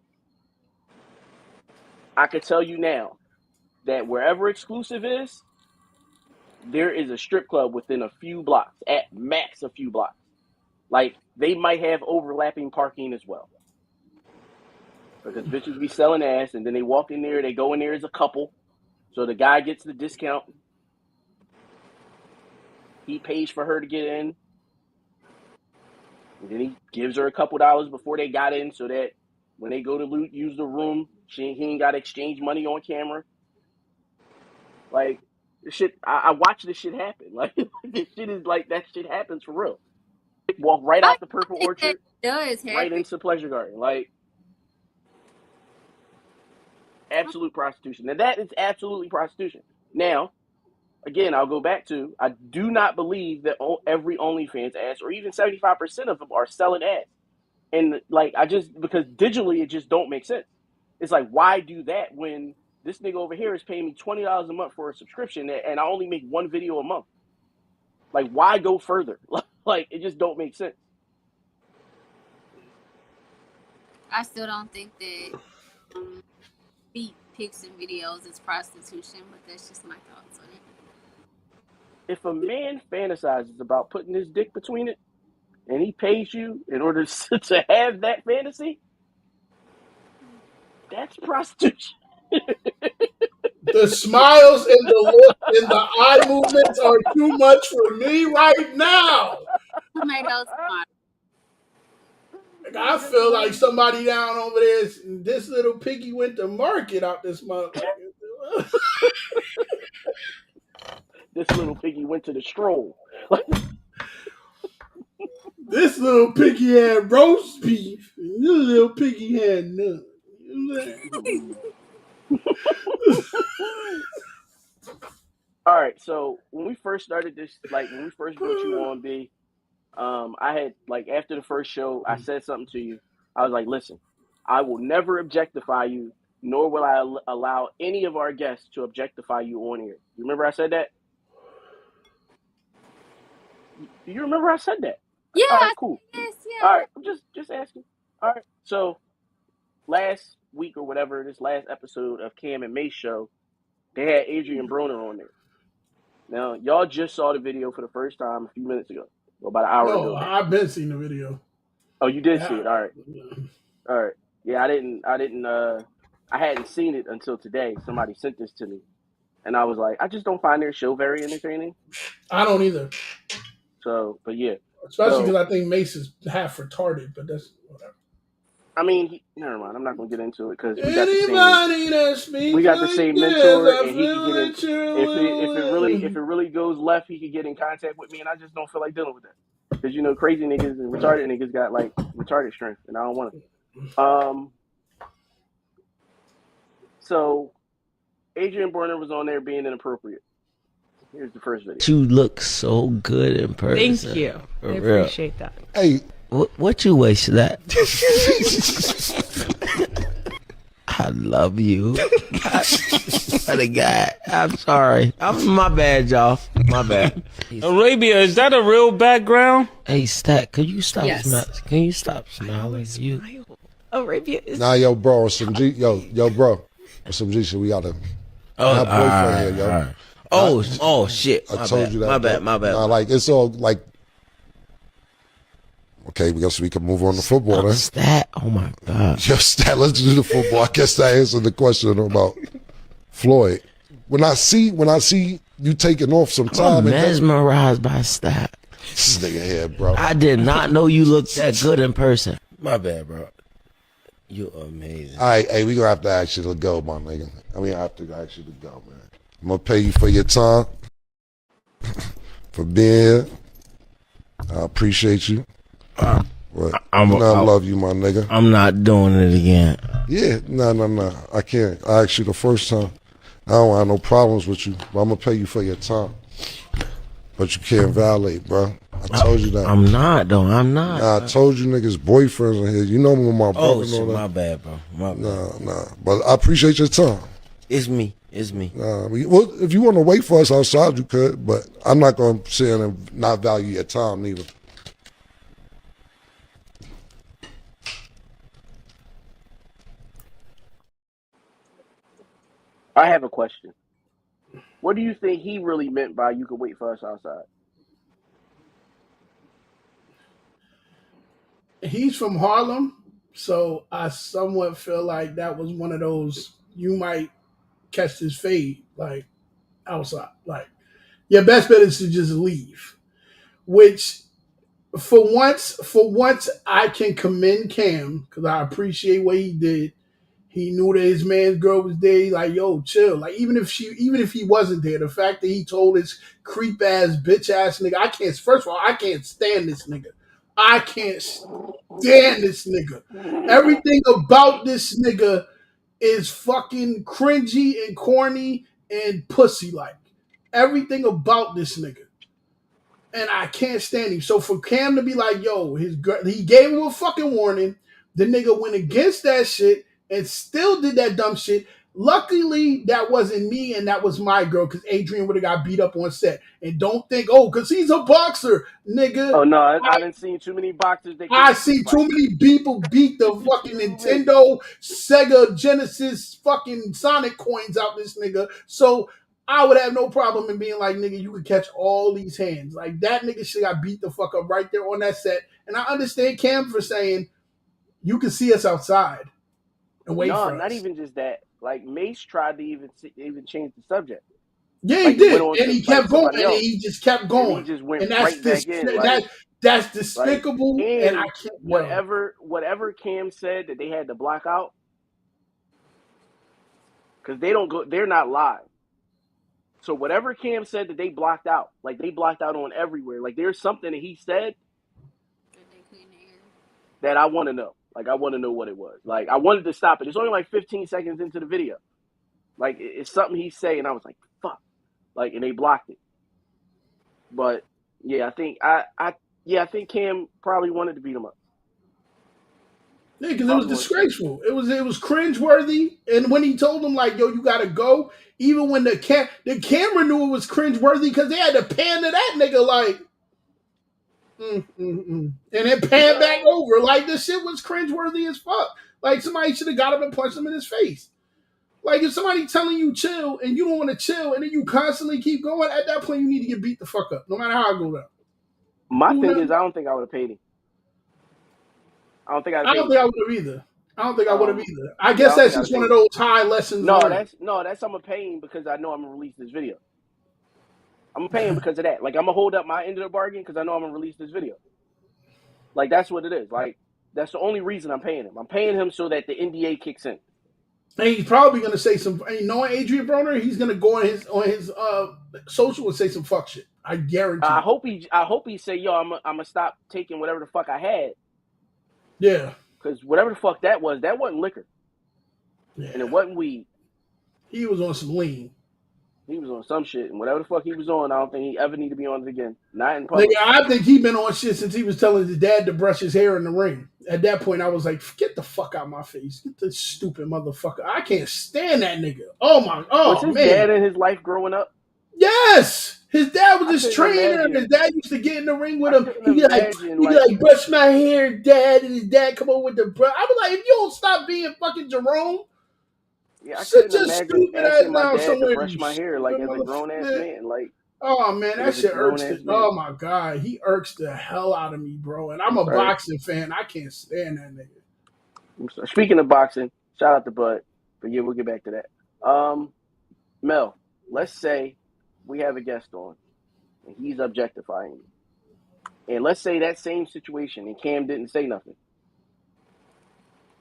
Speaker 2: I could tell you now that wherever exclusive is, there is a strip club within a few blocks, at max a few blocks. Like they might have overlapping parking as well. Because bitches be selling ass and then they walk in there, they go in there as a couple. So the guy gets the discount. He pays for her to get in. And then he gives her a couple dollars before they got in so that when they go to use the room, he ain't got to exchange money on camera. Like, this shit, I watch this shit happen. Like, this shit is like, that shit happens for real. Walk right out the Purple Orchard, right into Pleasure Garden. Like, absolute prostitution. Now, that is absolutely prostitution. Now, again, I'll go back to, I do not believe that every OnlyFans ass, or even 75% of them, are selling ass. And, like, because digitally, it just don't make sense. It's like, why do that when this nigga over here is paying me $20 a month for a subscription and I only make one video a month? Like, why go further? Like, it just don't make sense.
Speaker 4: I still don't think that feet pics and videos is prostitution, but that's just my thoughts on it.
Speaker 2: If a man fantasizes about putting his dick between it and he pays you in order to have that fantasy, that's prostitution.
Speaker 3: The smiles and the look and the eye movements are too much for me right now.
Speaker 4: Tomatoes.
Speaker 3: Like, I feel like somebody down over there, this little piggy went to market out this motherfucker.
Speaker 2: This little piggy went to the stroll.
Speaker 3: This little piggy had roast beef, and this little piggy had none.
Speaker 2: All right, so when we first started this, like when we first brought you on, B, I had, like, after the first show, I said something to you. I was like, listen, I will never objectify you, nor will I allow any of our guests to objectify you on here. You remember I said that? Do you remember I said that?
Speaker 4: Yeah.
Speaker 2: All right, cool.
Speaker 4: Yes, yeah.
Speaker 2: All right, I'm just asking. All right, so last week or whatever, this last episode of Cam and May's show, they had Adrian Broner on there. Now, y'all just saw the video for the first time a few minutes ago, or about an hour ago.
Speaker 3: No, I've been seeing the video.
Speaker 2: Oh, you did see it. All right. All right. Yeah, I hadn't seen it until today. Somebody sent this to me, and I was like, I just don't find their show very entertaining.
Speaker 3: I don't either.
Speaker 2: So, but yeah.
Speaker 3: Especially because I think Mace is half retarded, but that's whatever.
Speaker 2: I mean, never mind. I'm not going to get into it because we
Speaker 3: got
Speaker 2: the same mentor, and he can get in. If it really goes left, he could get in contact with me, and I just don't feel like dealing with that because crazy niggas and retarded niggas got like retarded strength, and I don't want it. So Adrian Broner was on there being inappropriate. Here's the first video.
Speaker 12: You look so good in person.
Speaker 13: Thank you.
Speaker 12: For
Speaker 13: I
Speaker 12: real.
Speaker 13: appreciate that.
Speaker 14: Hey,
Speaker 12: what you waste that? I love you. What a guy. I'm sorry. My bad, y'all. My bad.
Speaker 15: Arabia, is that a real background?
Speaker 12: Hey, Stat, could you stop
Speaker 13: Yes.
Speaker 12: Can you stop smiling? You.
Speaker 13: Arabia is.
Speaker 14: nah, yo, bro, some G, yo, bro, some G shit. We got a boyfriend here, yo.
Speaker 12: Right. Oh, shit.
Speaker 14: I told you that.
Speaker 12: My bad.
Speaker 14: Nah, like it's all like. Okay, we can move on to football then.
Speaker 12: Stat, oh my God.
Speaker 14: Yo, Stat, let's do the football. I guess that answered the question about Floyd. When I see you taking off some
Speaker 12: I'm
Speaker 14: time.
Speaker 12: mesmerized by style.
Speaker 14: This nigga here, bro.
Speaker 12: I did not know you looked that good in person. My bad, bro. You're amazing.
Speaker 14: All right, hey, we gonna have to ask you to go, my nigga. I mean, I have to ask you to go, man. I'm gonna pay you for your time, for being here. I appreciate you. I love you, my nigga.
Speaker 12: I'm not doing it again.
Speaker 14: Yeah, no. I can't. I asked you the first time. I don't have no problems with you, but I'm gonna pay you for your time. But you can't violate, bro. I told you that.
Speaker 12: I'm not, though. I'm not.
Speaker 14: Nah, I told you niggas boyfriends in here. You know me with my brother and all that.
Speaker 12: My bad, bro. My bad.
Speaker 14: Nah. But I appreciate your time.
Speaker 12: It's me.
Speaker 14: Well, if you want to wait for us outside, you could. But I'm not going to sit in and not value your time neither.
Speaker 2: I have a question. What do you think he really meant by you could wait for us outside?
Speaker 3: He's from Harlem, so I somewhat feel like that was one of those you might catch this fade like outside. Like your best bet is to just leave. Which for once I can commend Cam because I appreciate what he did. He knew that his man's girl was there. He's like, yo, chill. Like even if he wasn't there, the fact that he told his creep ass, bitch ass nigga, first of all, I can't stand this nigga. I can't stand this nigga. Everything about this nigga is fucking cringy and corny and pussy like. Everything about this nigga. And I can't stand him. So for Cam to be like, yo, he gave him a fucking warning. The nigga went against that shit and still did that dumb shit. Luckily, that wasn't me and that was my girl because Adrian would have got beat up on set. And don't think, because he's a boxer, nigga.
Speaker 2: Oh, no, I didn't see too many boxers.
Speaker 3: I see too many people beat the fucking Nintendo, Sega, Genesis, fucking Sonic coins out this nigga. So I would have no problem in being like, nigga, you could catch all these hands. Like, that nigga should got beat the fuck up right there on that set. And I understand Cam for saying, you can see us outside and wait for us.
Speaker 2: No, not even just that. Like, Mace tried to even change the subject.
Speaker 3: Yeah,
Speaker 2: like,
Speaker 3: he did. And he kept going. And he just kept going.
Speaker 2: And he just went
Speaker 3: and that's
Speaker 2: right back in.
Speaker 3: That's despicable.
Speaker 2: Like,
Speaker 3: and I can't.
Speaker 2: Whatever Cam said that they had to block out, because they're not live. So whatever Cam said that they blocked out, like they blocked out on everywhere. Like there's something that he said that I want to know. Like I want to know what it was. Like I wanted to stop it. It's only like 15 seconds into the video. Like it's something he's saying, and I was like, "Fuck!" Like, and they blocked it. But yeah, I think I think Cam probably wanted to beat him up.
Speaker 3: Yeah, because it was disgraceful. It was cringeworthy. And when he told him like, "Yo, you gotta go," even when the camera knew it was cringeworthy because they had to pan to that nigga like, and then pan back over like this shit was cringeworthy as fuck. Like somebody should have got up and punched him in his face. Like if somebody telling you chill and you don't want to chill and then you constantly keep going, at that point you need to get beat the fuck up, no matter how I go down.
Speaker 2: My thing is, I don't think I would have paid him. I don't think I would have
Speaker 3: either. I guess that's just one of those high lessons.
Speaker 2: No, that's I'm gonna pay him because I know I'm gonna release this video. I'm gonna pay him because of that. Like I'm gonna hold up my end of the bargain because I know I'm gonna release this video. Like that's what it is. Like that's the only reason I'm paying him. I'm paying him so that the NDA kicks in.
Speaker 3: And he's probably gonna say some. Knowing Adrian Broner, he's gonna go on his social and say some fuck shit. I guarantee.
Speaker 2: I hope he say, "Yo, I'm gonna stop taking whatever the fuck I had."
Speaker 3: Yeah.
Speaker 2: Because whatever the fuck that wasn't liquor.
Speaker 3: Yeah.
Speaker 2: And it wasn't weed.
Speaker 3: He was on some lean.
Speaker 2: He was on some shit. And whatever the fuck he was on, I don't think he ever need to be on it again. Not in public.
Speaker 3: Nigga, I think he been on shit since he was telling his dad to brush his hair in the ring. At that point, I was like, get the fuck out of my face. Get this stupid motherfucker. I can't stand that nigga. Was
Speaker 2: his dad in his life growing up?
Speaker 3: Yes! His dad was his trainer, and his dad used to get in the ring with him. He'd be like, brush my hair, dad, and his dad come over with the brush. I was like, if you don't stop being fucking Jerome,
Speaker 2: yeah, I couldn't imagine asking my dad
Speaker 3: somewhere
Speaker 2: to brush my hair like as a grown ass man. Like,
Speaker 3: oh man, that shit irks the oh my god, he irks the hell out of me, bro. And I'm a boxing fan. I can't stand that nigga.
Speaker 2: Speaking of boxing, shout out to Bud. But yeah, we'll get back to that. Mel, let's say we have a guest on, and he's objectifying you. And let's say that same situation, and Cam didn't say nothing.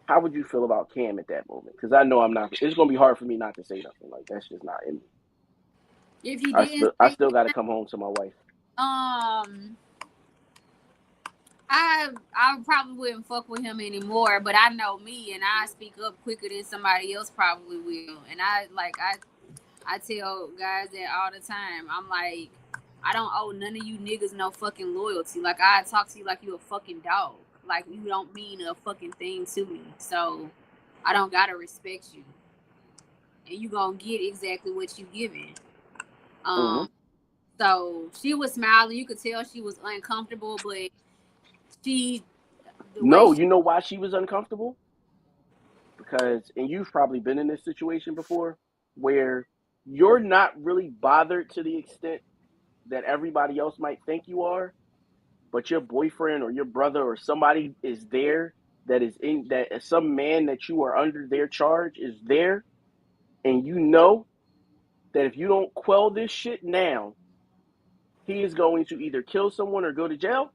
Speaker 2: How would you feel about Cam at that moment? Because I know I'm not. It's gonna be hard for me not to say nothing. Like that's just not in me.
Speaker 4: If he didn't,
Speaker 2: I still got to come home to my wife.
Speaker 4: I probably wouldn't fuck with him anymore, but I know me, and I speak up quicker than somebody else probably will. And I tell guys that all the time. I'm like, I don't owe none of you niggas no fucking loyalty. Like, I talk to you like you a fucking dog. Like, you don't mean a fucking thing to me. So I don't gotta respect you. And you gonna get exactly what you giving. So she was smiling. You could tell she was uncomfortable, but you know
Speaker 2: why she was uncomfortable? Because, and you've probably been in this situation before, where you're not really bothered to the extent that everybody else might think you are, but your boyfriend or your brother or somebody is there that some man that you are under their charge is there, and you know that if you don't quell this shit now, he is going to either kill someone or go to jail.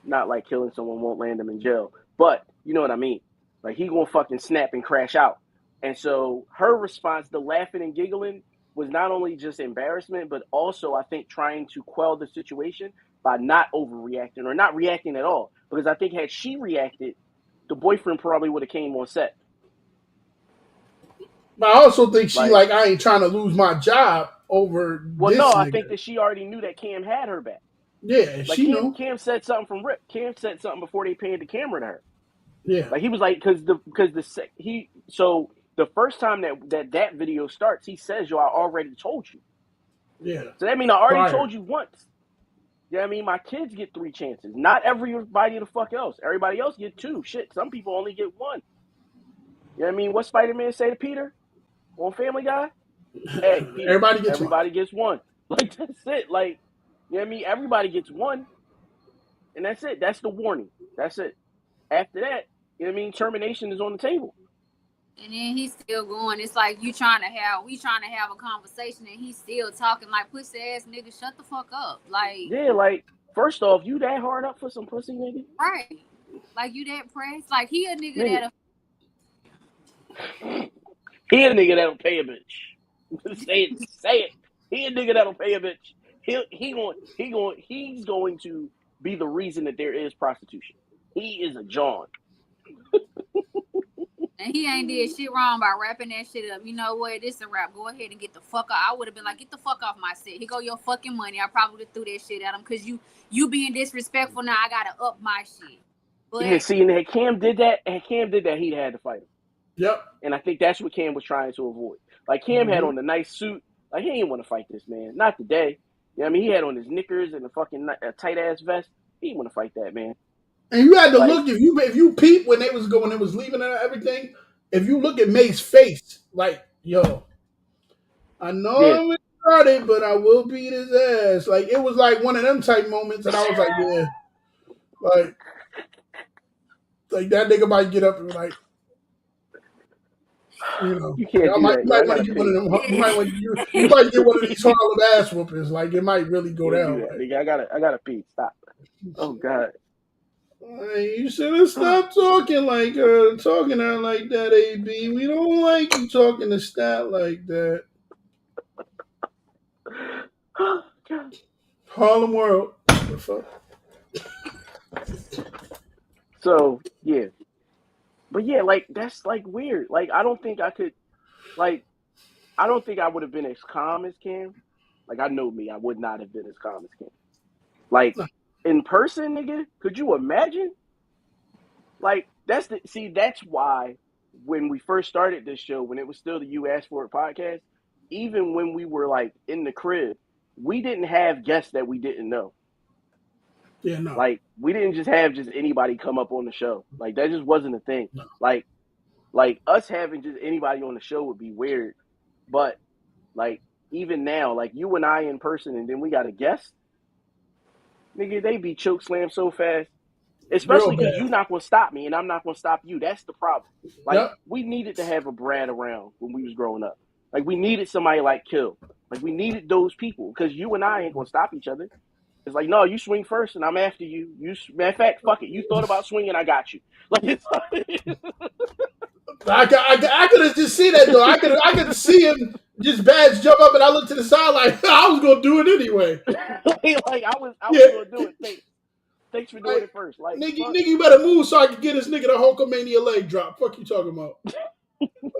Speaker 2: Not like killing someone won't land him in jail, but you know what I mean. Like, he gonna fucking snap and crash out. And so her response, the laughing and giggling, was not only just embarrassment, but also, I think, trying to quell the situation by not overreacting or not reacting at all. Because I think had she reacted, the boyfriend probably would have came on set.
Speaker 3: But I also think she like I ain't trying to lose my job over.
Speaker 2: Well,
Speaker 3: this
Speaker 2: no,
Speaker 3: nigga.
Speaker 2: I think that she already knew that Cam had her back.
Speaker 3: Yeah,
Speaker 2: like
Speaker 3: she knew.
Speaker 2: Cam said something from Rip. Cam said something before they panned the camera to her.
Speaker 3: Yeah,
Speaker 2: like he was like, the first time that video starts, he says, "Yo, I already told you."
Speaker 3: Yeah.
Speaker 2: So that means I already told you once. Yeah, I mean, my kids get 3 chances. Not everybody the fuck else. Everybody else get 2. Shit, some people only get 1. You know what I mean? What Spider-Man say to Peter on Family Guy? Hey, Peter, everybody gets 1. Like, that's it. Like, you know what I mean? Everybody gets 1. And that's it. That's the warning. That's it. After that, you know what I mean? Termination is on the table.
Speaker 4: And then he's still going. It's like we trying to have a conversation, and he's still talking like pussy ass nigga. Shut the fuck up. Like,
Speaker 2: yeah, like, first off, you that hard up for some pussy, nigga?
Speaker 4: Right. Like, you that pressed? Like, he a nigga
Speaker 2: He a nigga that'll pay a bitch. Say it. He a nigga that'll pay a bitch. He's going to be the reason that there is prostitution. He is a John.
Speaker 4: And he ain't did shit wrong by wrapping that shit up. You know what? This a rap. Go ahead and get the fuck out. I would have been like, get the fuck off my set. Here go your fucking money. I probably would have threw that shit at him because you being disrespectful. Now I gotta up my shit. But
Speaker 2: yeah, see, and had Cam did that, he'd had to fight him.
Speaker 3: Yep.
Speaker 2: And I think that's what Cam was trying to avoid. Like, Cam had on the nice suit. Like, he didn't want to fight this man. Not today. You know what I mean? He had on his knickers and a fucking tight ass vest. He didn't want to fight that man.
Speaker 3: And you had to look, if you peep when it was leaving and everything, if you look at May's face, like, yo, I know I'm retarded, but I will beat his ass. Like, it was like one of them type moments, and I was like, yeah. Like that nigga might get up and like, you know,
Speaker 2: you can't do
Speaker 3: might
Speaker 2: that.
Speaker 3: get one of them. You might get one of these Harlem ass whoopings. Like, it might really go down.
Speaker 2: Like, nigga, I gotta pee. Stop. Oh God.
Speaker 3: You should have stopped talking like that, AB. We don't like you talking to Stat like that. Harlem World. What the fuck?
Speaker 2: So, yeah. But yeah, like, that's like weird. Like, I don't think I would have been as calm as Cam. Like, I know me, I would not have been as calm as Cam. Like, in person, nigga, could you imagine? Like, that's why when we first started this show, when it was still the You Asked For It podcast, even when we were like in the crib, we didn't have guests that we didn't know.
Speaker 3: Yeah, no.
Speaker 2: Like, we didn't just have anybody come up on the show. Like, that just wasn't a thing.
Speaker 3: No.
Speaker 2: Like us having just anybody on the show would be weird. But like, even now, like you and I in person, and then we got a guest, nigga, they be choke slammed so fast. Especially because you're not gonna stop me, and I'm not gonna stop you. That's the problem. Like, we needed to have a Brad around when we was growing up. Like we needed somebody like Kill. Like we needed those people because you and I ain't gonna stop each other. It's like, no, you swing first and I'm after you. Matter of fact, fuck it. You thought about swinging, I got you. Like it's
Speaker 3: I could have just seen that though. I could see him just badge jump up, and I looked to the side like I was gonna do it anyway.
Speaker 2: like I was gonna do it. Thanks for doing it first. Like
Speaker 3: nigga, you better move so I can get this nigga the Hulkamania leg drop. Fuck you talking about?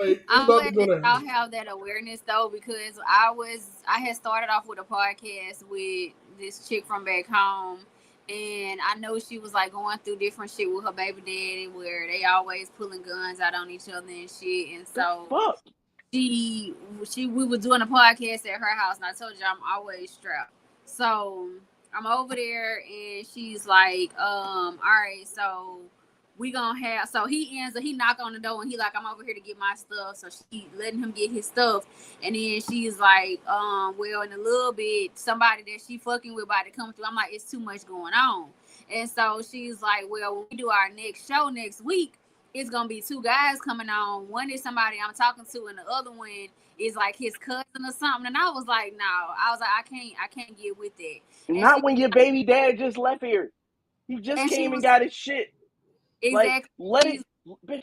Speaker 3: Like,
Speaker 4: I'm
Speaker 3: about to
Speaker 4: glad
Speaker 3: go
Speaker 4: that
Speaker 3: down.
Speaker 4: y'all have that awareness though, because I had started off with a podcast with this chick from back home, and I know she was like going through different shit with her baby daddy, where they always pulling guns out on each other and shit, and so we were doing a podcast at her house, and I told you I'm always strapped, so I'm over there, and she's like, all right, so we gonna have, so he knock on the door and he like, I'm over here to get my stuff. So she letting him get his stuff. And then she's like, well, in a little bit, somebody that she fucking with about to come through. I'm like, it's too much going on. And so she's like, well, when we do our next show next week, it's gonna be two guys coming on. One is somebody I'm talking to, and the other one is like his cousin or something. And I was like, no. I was like, I can't get with that.
Speaker 2: Not when your baby dad just left here. He just came and got his shit.
Speaker 4: Exactly.
Speaker 2: Like,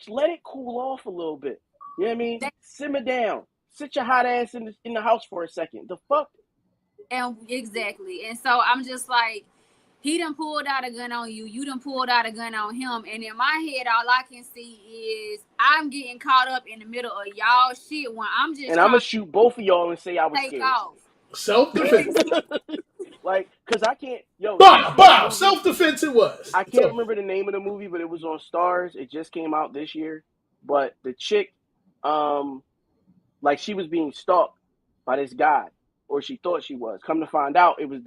Speaker 2: let it cool off a little bit. You know what I mean? Simmer down. Sit your hot ass in the house for a second. The fuck?
Speaker 4: And exactly. And so I'm just like, he done pulled out a gun on you. You done pulled out a gun on him. And in my head, all I can see is I'm getting caught up in the middle of y'all shit when I'm just
Speaker 2: and I'm going to shoot both of y'all and say I was scared.
Speaker 4: Off.
Speaker 3: Self-defense.
Speaker 2: Like, because I can't,
Speaker 3: Bow, self-defense it was.
Speaker 2: I can't remember the name of the movie, but it was on Stars. It just came out this year. But the chick, like she was being stalked by this guy, or she thought she was. Come to find out, it was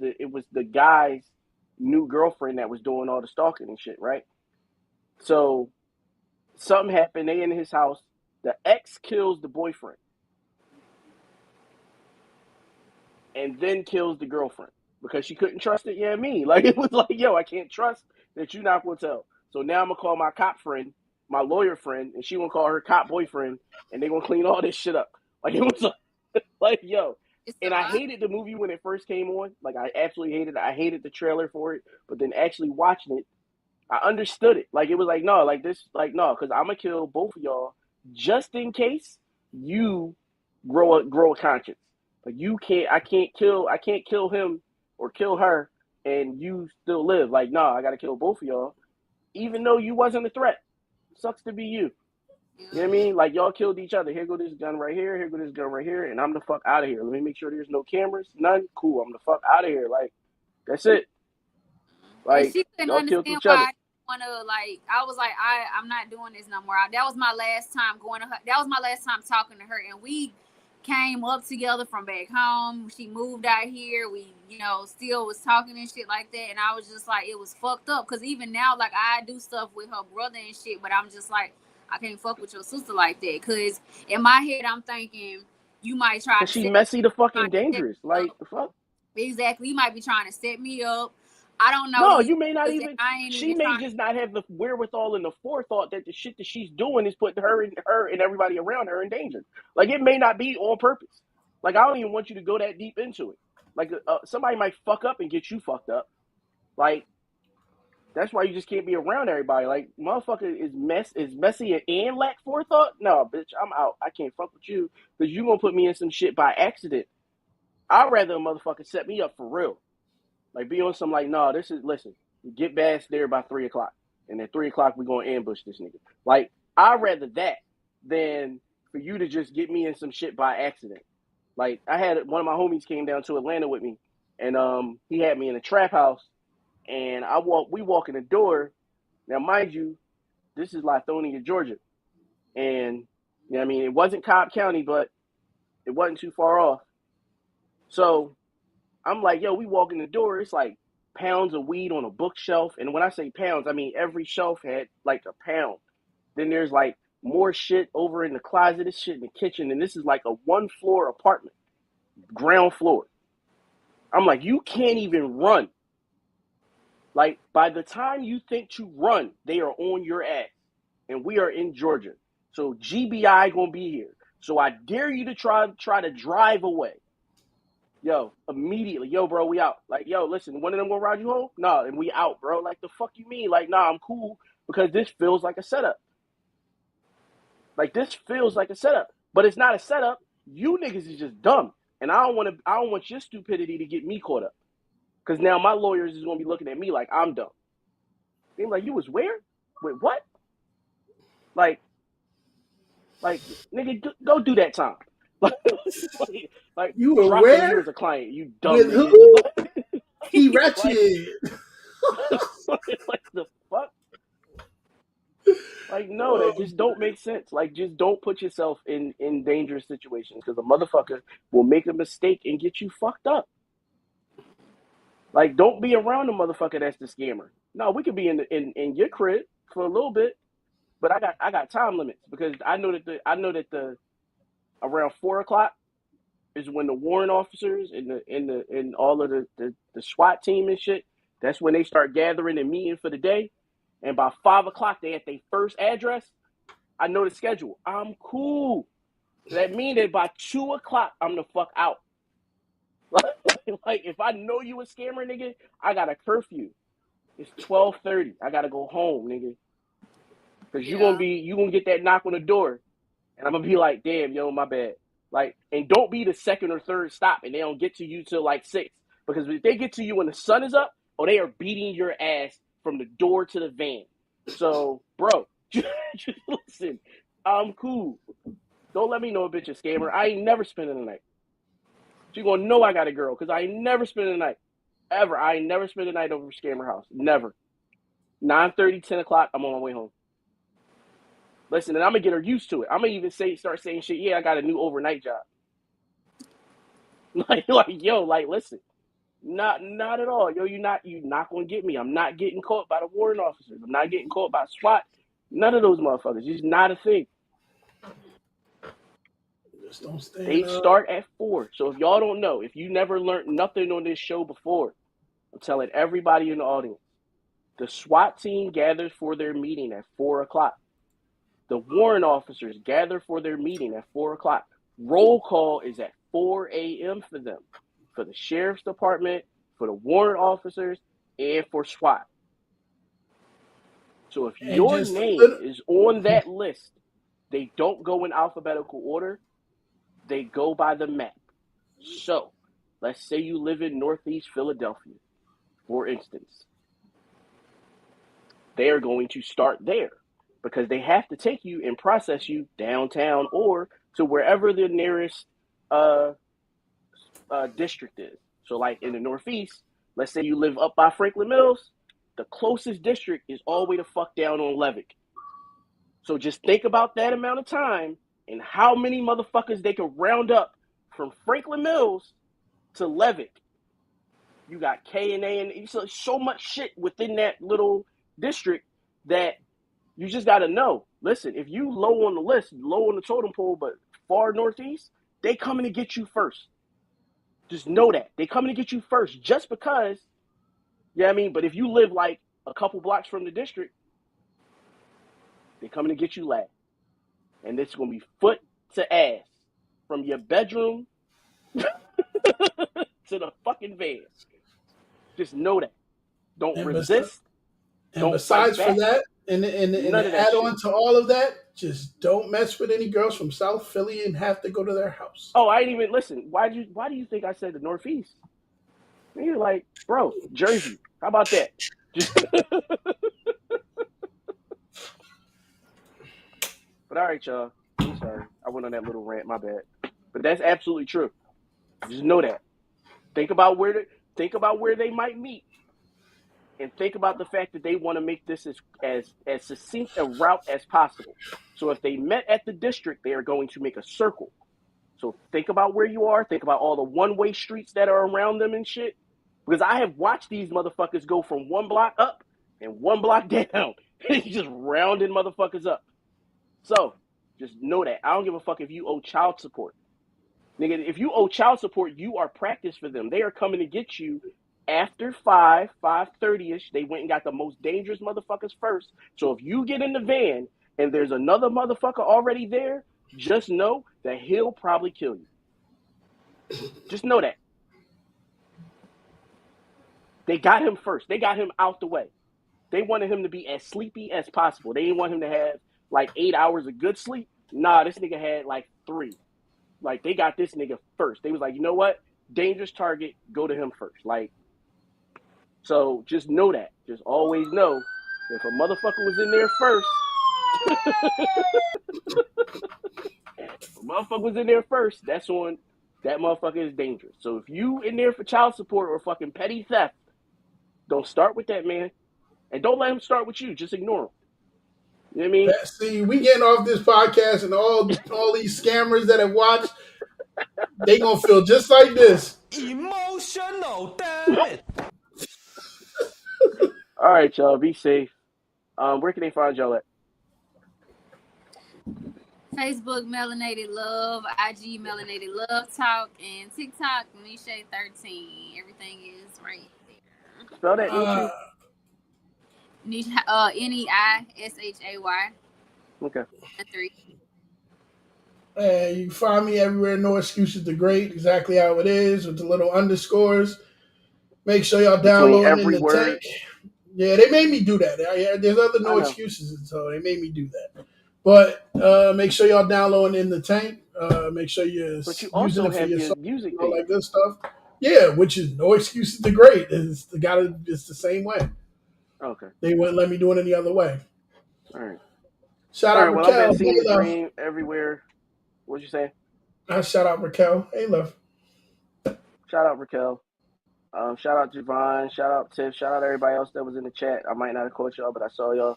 Speaker 2: the guy's new girlfriend that was doing all the stalking and shit, right? So something happened. They in his house. The ex kills the boyfriend. And then kills the girlfriend. Because she couldn't trust it, yeah, me. Like, it was like, yo, I can't trust that you're not going to tell. So now I'm going to call my cop friend, my lawyer friend, and she going to call her cop boyfriend, and they're going to clean all this shit up. Like, it was like, yo. And I hated the movie when it first came on. Like, I absolutely hated it. I hated the trailer for it. But then actually watching it, I understood it. Like, it was like, no, like this, like, no, because I'm going to kill both of y'all just in case you grow a conscience. Like, I can't kill him or kill her, and you still live. Like, nah, I gotta kill both of y'all, even though you wasn't a threat. Sucks to be you. You know what I mean? Like, y'all killed each other. Here go this gun right here. Here go this gun right here, and I'm the fuck out of here. Let me make sure there's no cameras. None. Cool. I'm the fuck out of here. Like, that's it. Like, y'all killed each other.
Speaker 4: I was like, I'm not doing this no more. That was my last time going to her. That was my last time talking to her, and we came up together from back home. She moved out here. We, still was talking and shit like that. And I was just like, it was fucked up. Because even now, like, I do stuff with her brother and shit, but I'm just like, I can't fuck with your sister like that. Because in my head, I'm thinking, you might try to.
Speaker 2: She messy the fucking dangerous. Like, the fuck?
Speaker 4: Exactly. You might be trying to set me up. I don't know.
Speaker 2: No, you may not even. She may just not have the wherewithal and the forethought that the shit that she's doing is putting her and everybody around her in danger. Like, it may not be on purpose. Like, I don't even want you to go that deep into it. Like, somebody might fuck up and get you fucked up. Like, that's why you just can't be around everybody. Like, motherfucker is messy and lack forethought. No, bitch, I'm out. I can't fuck with you because you gonna put me in some shit by accident. I'd rather a motherfucker set me up for real. Like, be on some, like, no, listen, get back there by 3 o'clock. And at 3 o'clock, we're going to ambush this nigga. Like, I'd rather that than for you to just get me in some shit by accident. Like, I had one of my homies came down to Atlanta with me, and he had me in a trap house, and we walk in the door. Now, mind you, this is Lithonia, Georgia. And, it wasn't Cobb County, but it wasn't too far off. So I'm like, yo, we walk in the door. It's like pounds of weed on a bookshelf. And when I say pounds, I mean every shelf had like a pound. Then there's like more shit over in the closet. This shit in the kitchen. And this is like a 1-floor apartment, ground floor. I'm like, you can't even run. Like, by the time you think to run, they are on your ass. And we are in Georgia. So GBI gonna be here. So I dare you to try to drive away. Yo, immediately. Yo, bro, we out. Like, yo, listen, one of them gonna ride you home? No, and we out, bro. Like, the fuck you mean? Like, nah, I'm cool because this feels like a setup. Like, this feels like a setup. But it's not a setup. You niggas is just dumb. And I don't want your stupidity to get me caught up. Because now my lawyers is gonna be looking at me like I'm dumb. They like, you was where? Wait, what? Like, nigga, go do that time. like
Speaker 3: you were
Speaker 2: drop
Speaker 3: where?
Speaker 2: them you as a client, you dumb
Speaker 3: With
Speaker 2: nigga.
Speaker 3: who? He wretched.
Speaker 2: Like the fuck? Like, no, that just don't make sense. Like, just don't put yourself in dangerous situations because a motherfucker will make a mistake and get you fucked up. Like, don't be around a motherfucker that's the scammer. No, we could be in your crib for a little bit, but I got time limits because I know that around 4:00 is when the warrant officers and all of the SWAT team and shit, that's when they start gathering and meeting for the day. And by 5:00 they at their first address. I know the schedule. I'm cool. That means that by 2:00 I'm the fuck out. Like if I know you a scammer, nigga, I got a curfew. It's 12:30. I gotta go home, nigga. Cause you gonna get that knock on the door, and I'm gonna be like, damn, yo, my bad. Like, and don't be the second or third stop, and they don't get to you till like 6. Because if they get to you when the sun is up, they are beating your ass from the door to the van. So, bro, just listen, I'm cool. Don't let me know a bitch a scammer. I ain't never spending the night. She gonna know I got a girl, because I ain't never spending the night. Ever. I ain't never spent the night over scammer house. Never. 9:30, 10:00, I'm on my way home. Listen, and I'm gonna get her used to it. I'm gonna even start saying shit. Yeah, I got a new overnight job. Like, yo, like, listen, not at all. Yo, you not gonna get me. I'm not getting caught by the warrant officers. I'm not getting caught by SWAT. None of those motherfuckers. It's not a thing.
Speaker 3: Just don't stand
Speaker 2: They
Speaker 3: up.
Speaker 2: start at 4. So if y'all don't know, if you never learned nothing on this show before, I'm telling everybody in the audience, the SWAT team gathers for their meeting at 4:00. The warrant officers gather for their meeting at 4:00. Roll call is at 4 a.m. for them, for the sheriff's department, for the warrant officers, and for SWAT. So if your name is on that list, they don't go in alphabetical order. They go by the map. So let's say you live in Northeast Philadelphia, for instance. They are going to start there because they have to take you and process you downtown or to wherever the nearest district is. So like in the Northeast, let's say you live up by Franklin Mills, the closest district is all the way the fuck down on Levick. So just think about that amount of time and how many motherfuckers they could round up from Franklin Mills to Levick. You got K&A and so much shit within that little district that you just got to know. Listen, if you low on the list, low on the totem pole, but far northeast, they coming to get you first. Just know that. They coming to get you first just because, yeah, I mean, but if you live like a couple blocks from the district, they coming to get you last. And it's going to be foot to ass from your bedroom to the fucking van. Just know that. Don't resist.
Speaker 3: And besides for that, and add on to all of that, just don't mess with any girls from South Philly and have to go to their house.
Speaker 2: Oh, I didn't even listen. Why do you think I said the Northeast? And you're like, bro, Jersey. How about that? But all right, y'all. I'm sorry. I went on that little rant. My bad. But that's absolutely true. Just know that. Think about where they might meet. And think about the fact that they want to make this as succinct a route as possible. So if they met at the district, they are going to make a circle. So think about where you are. Think about all the one-way streets that are around them and shit. Because I have watched these motherfuckers go from one block up and one block down. Just rounding motherfuckers up. So just know that. I don't give a fuck if you owe child support. Nigga, if you owe child support, you are practice for them. They are coming to get you after 5:30ish. They went and got the most dangerous motherfuckers first. So if you get in the van and there's another motherfucker already there, just know that he'll probably kill you. Just know that. They got him first. They got him out the way. They wanted him to be as sleepy as possible. They didn't want him to have like 8 hours of good sleep. Nah, this nigga had like 3. Like, they got this nigga first. They was like, you know what? Dangerous target, go to him first. Like, so just know that. Just always know if a motherfucker was in there first, if a motherfucker was in there first, that's on, that motherfucker is dangerous. So if you in there for child support or fucking petty theft, don't start with that man. And don't let him start with you. Just ignore him. You know what I mean?
Speaker 3: See, we getting off this podcast and all these scammers that have watched, they gonna feel just like this.
Speaker 12: Emotional, damn it.
Speaker 2: All right, y'all. Be safe. Where can they find y'all at?
Speaker 4: Facebook, Melanated Love, IG, Melanated Love Talk, and TikTok, Nisha13. Everything is right there.
Speaker 2: Spell that, Nisha.
Speaker 4: Neishay.
Speaker 2: Okay.
Speaker 4: 3.
Speaker 3: And you can find me everywhere. No Excuses the Great. Exactly how it is with the little underscores. Make sure y'all download in the tank. Yeah, they made me do that. There's other No Excuses, so they made me do that. But make sure y'all download in the tank. Make sure you're using it for your music, all that good stuff. Yeah, which is No Excuses the Great. It's the same way.
Speaker 2: Okay.
Speaker 3: They wouldn't let me do it any other way.
Speaker 2: All right.
Speaker 3: Shout out Raquel.
Speaker 2: Well, I've been seeing the dream everywhere. What'd you say?
Speaker 3: Shout out Raquel. Hey, love.
Speaker 2: Shout out Raquel. Shout out Javon. Shout out Tiff. Shout out everybody else that was in the chat. I might not have caught y'all, but I saw y'all.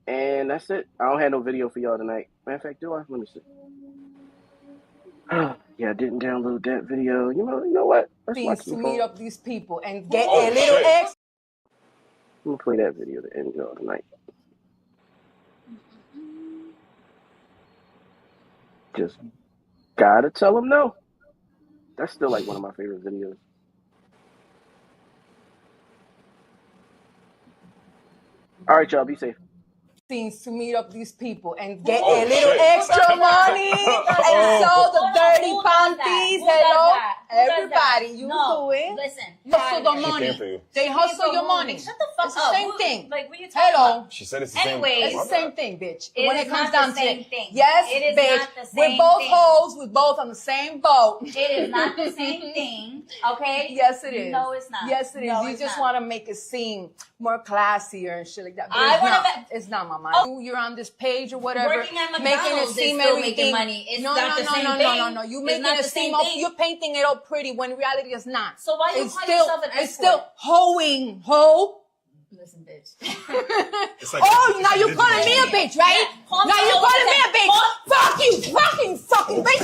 Speaker 2: And that's it. I don't have no video for y'all tonight. Matter of fact, do I? Let me see. Yeah, I didn't download that video. You know what? Let's watch
Speaker 10: to meet up these people and get a little extra.
Speaker 2: I'm gonna play that video to end y'all tonight. Just gotta tell them no. That's still like one of my favorite videos. All right, y'all, be safe.
Speaker 10: To meet up these people and get a little extra money and sell the dirty panties. Hello, everybody, you do it.
Speaker 11: Listen,
Speaker 10: you hustle the money. They hustle your money.
Speaker 11: Shut the fuck up.
Speaker 10: It's the same thing.
Speaker 11: Like, what are you talking about?
Speaker 13: She said it's the same
Speaker 11: thing.
Speaker 10: It's the same thing, bitch. When it comes
Speaker 11: not
Speaker 10: down
Speaker 11: the
Speaker 10: to
Speaker 11: same
Speaker 10: it,
Speaker 11: thing.
Speaker 10: yes,
Speaker 11: It is
Speaker 10: bitch.
Speaker 11: not the same
Speaker 10: We're both
Speaker 11: thing.
Speaker 10: hoes. We're both on the same boat.
Speaker 11: It is not the same thing. Okay?
Speaker 10: Yes, it is.
Speaker 11: No, it's not.
Speaker 10: Yes, it is.
Speaker 11: No,
Speaker 10: You
Speaker 11: it's
Speaker 10: just
Speaker 11: not.
Speaker 10: want to make it seem more classier and shit like that. But
Speaker 11: I
Speaker 10: it's
Speaker 11: wanna
Speaker 10: not. It's not, mama.
Speaker 11: Oh.
Speaker 10: You're on this page or whatever,
Speaker 11: Working at
Speaker 10: making it
Speaker 11: McDonald's
Speaker 10: seem
Speaker 11: is still
Speaker 10: everything.
Speaker 11: making money. It's
Speaker 10: no,
Speaker 11: not
Speaker 10: no,
Speaker 11: the
Speaker 10: no,
Speaker 11: same
Speaker 10: no,
Speaker 11: thing.
Speaker 10: no, no, no. You
Speaker 11: It's
Speaker 10: making
Speaker 11: not
Speaker 10: it
Speaker 11: the
Speaker 10: seem
Speaker 11: same
Speaker 10: up.
Speaker 11: thing.
Speaker 10: You're painting it up pretty when in reality it's not.
Speaker 11: So why you
Speaker 10: it's
Speaker 11: call
Speaker 10: still,
Speaker 11: yourself an escort?
Speaker 10: It's still hoeing, hoe.
Speaker 11: Listen, bitch.
Speaker 10: Oh, now you calling me a bitch, right?
Speaker 11: Yeah.
Speaker 10: Now you calling me a bitch. Fuck you, fucking bitch.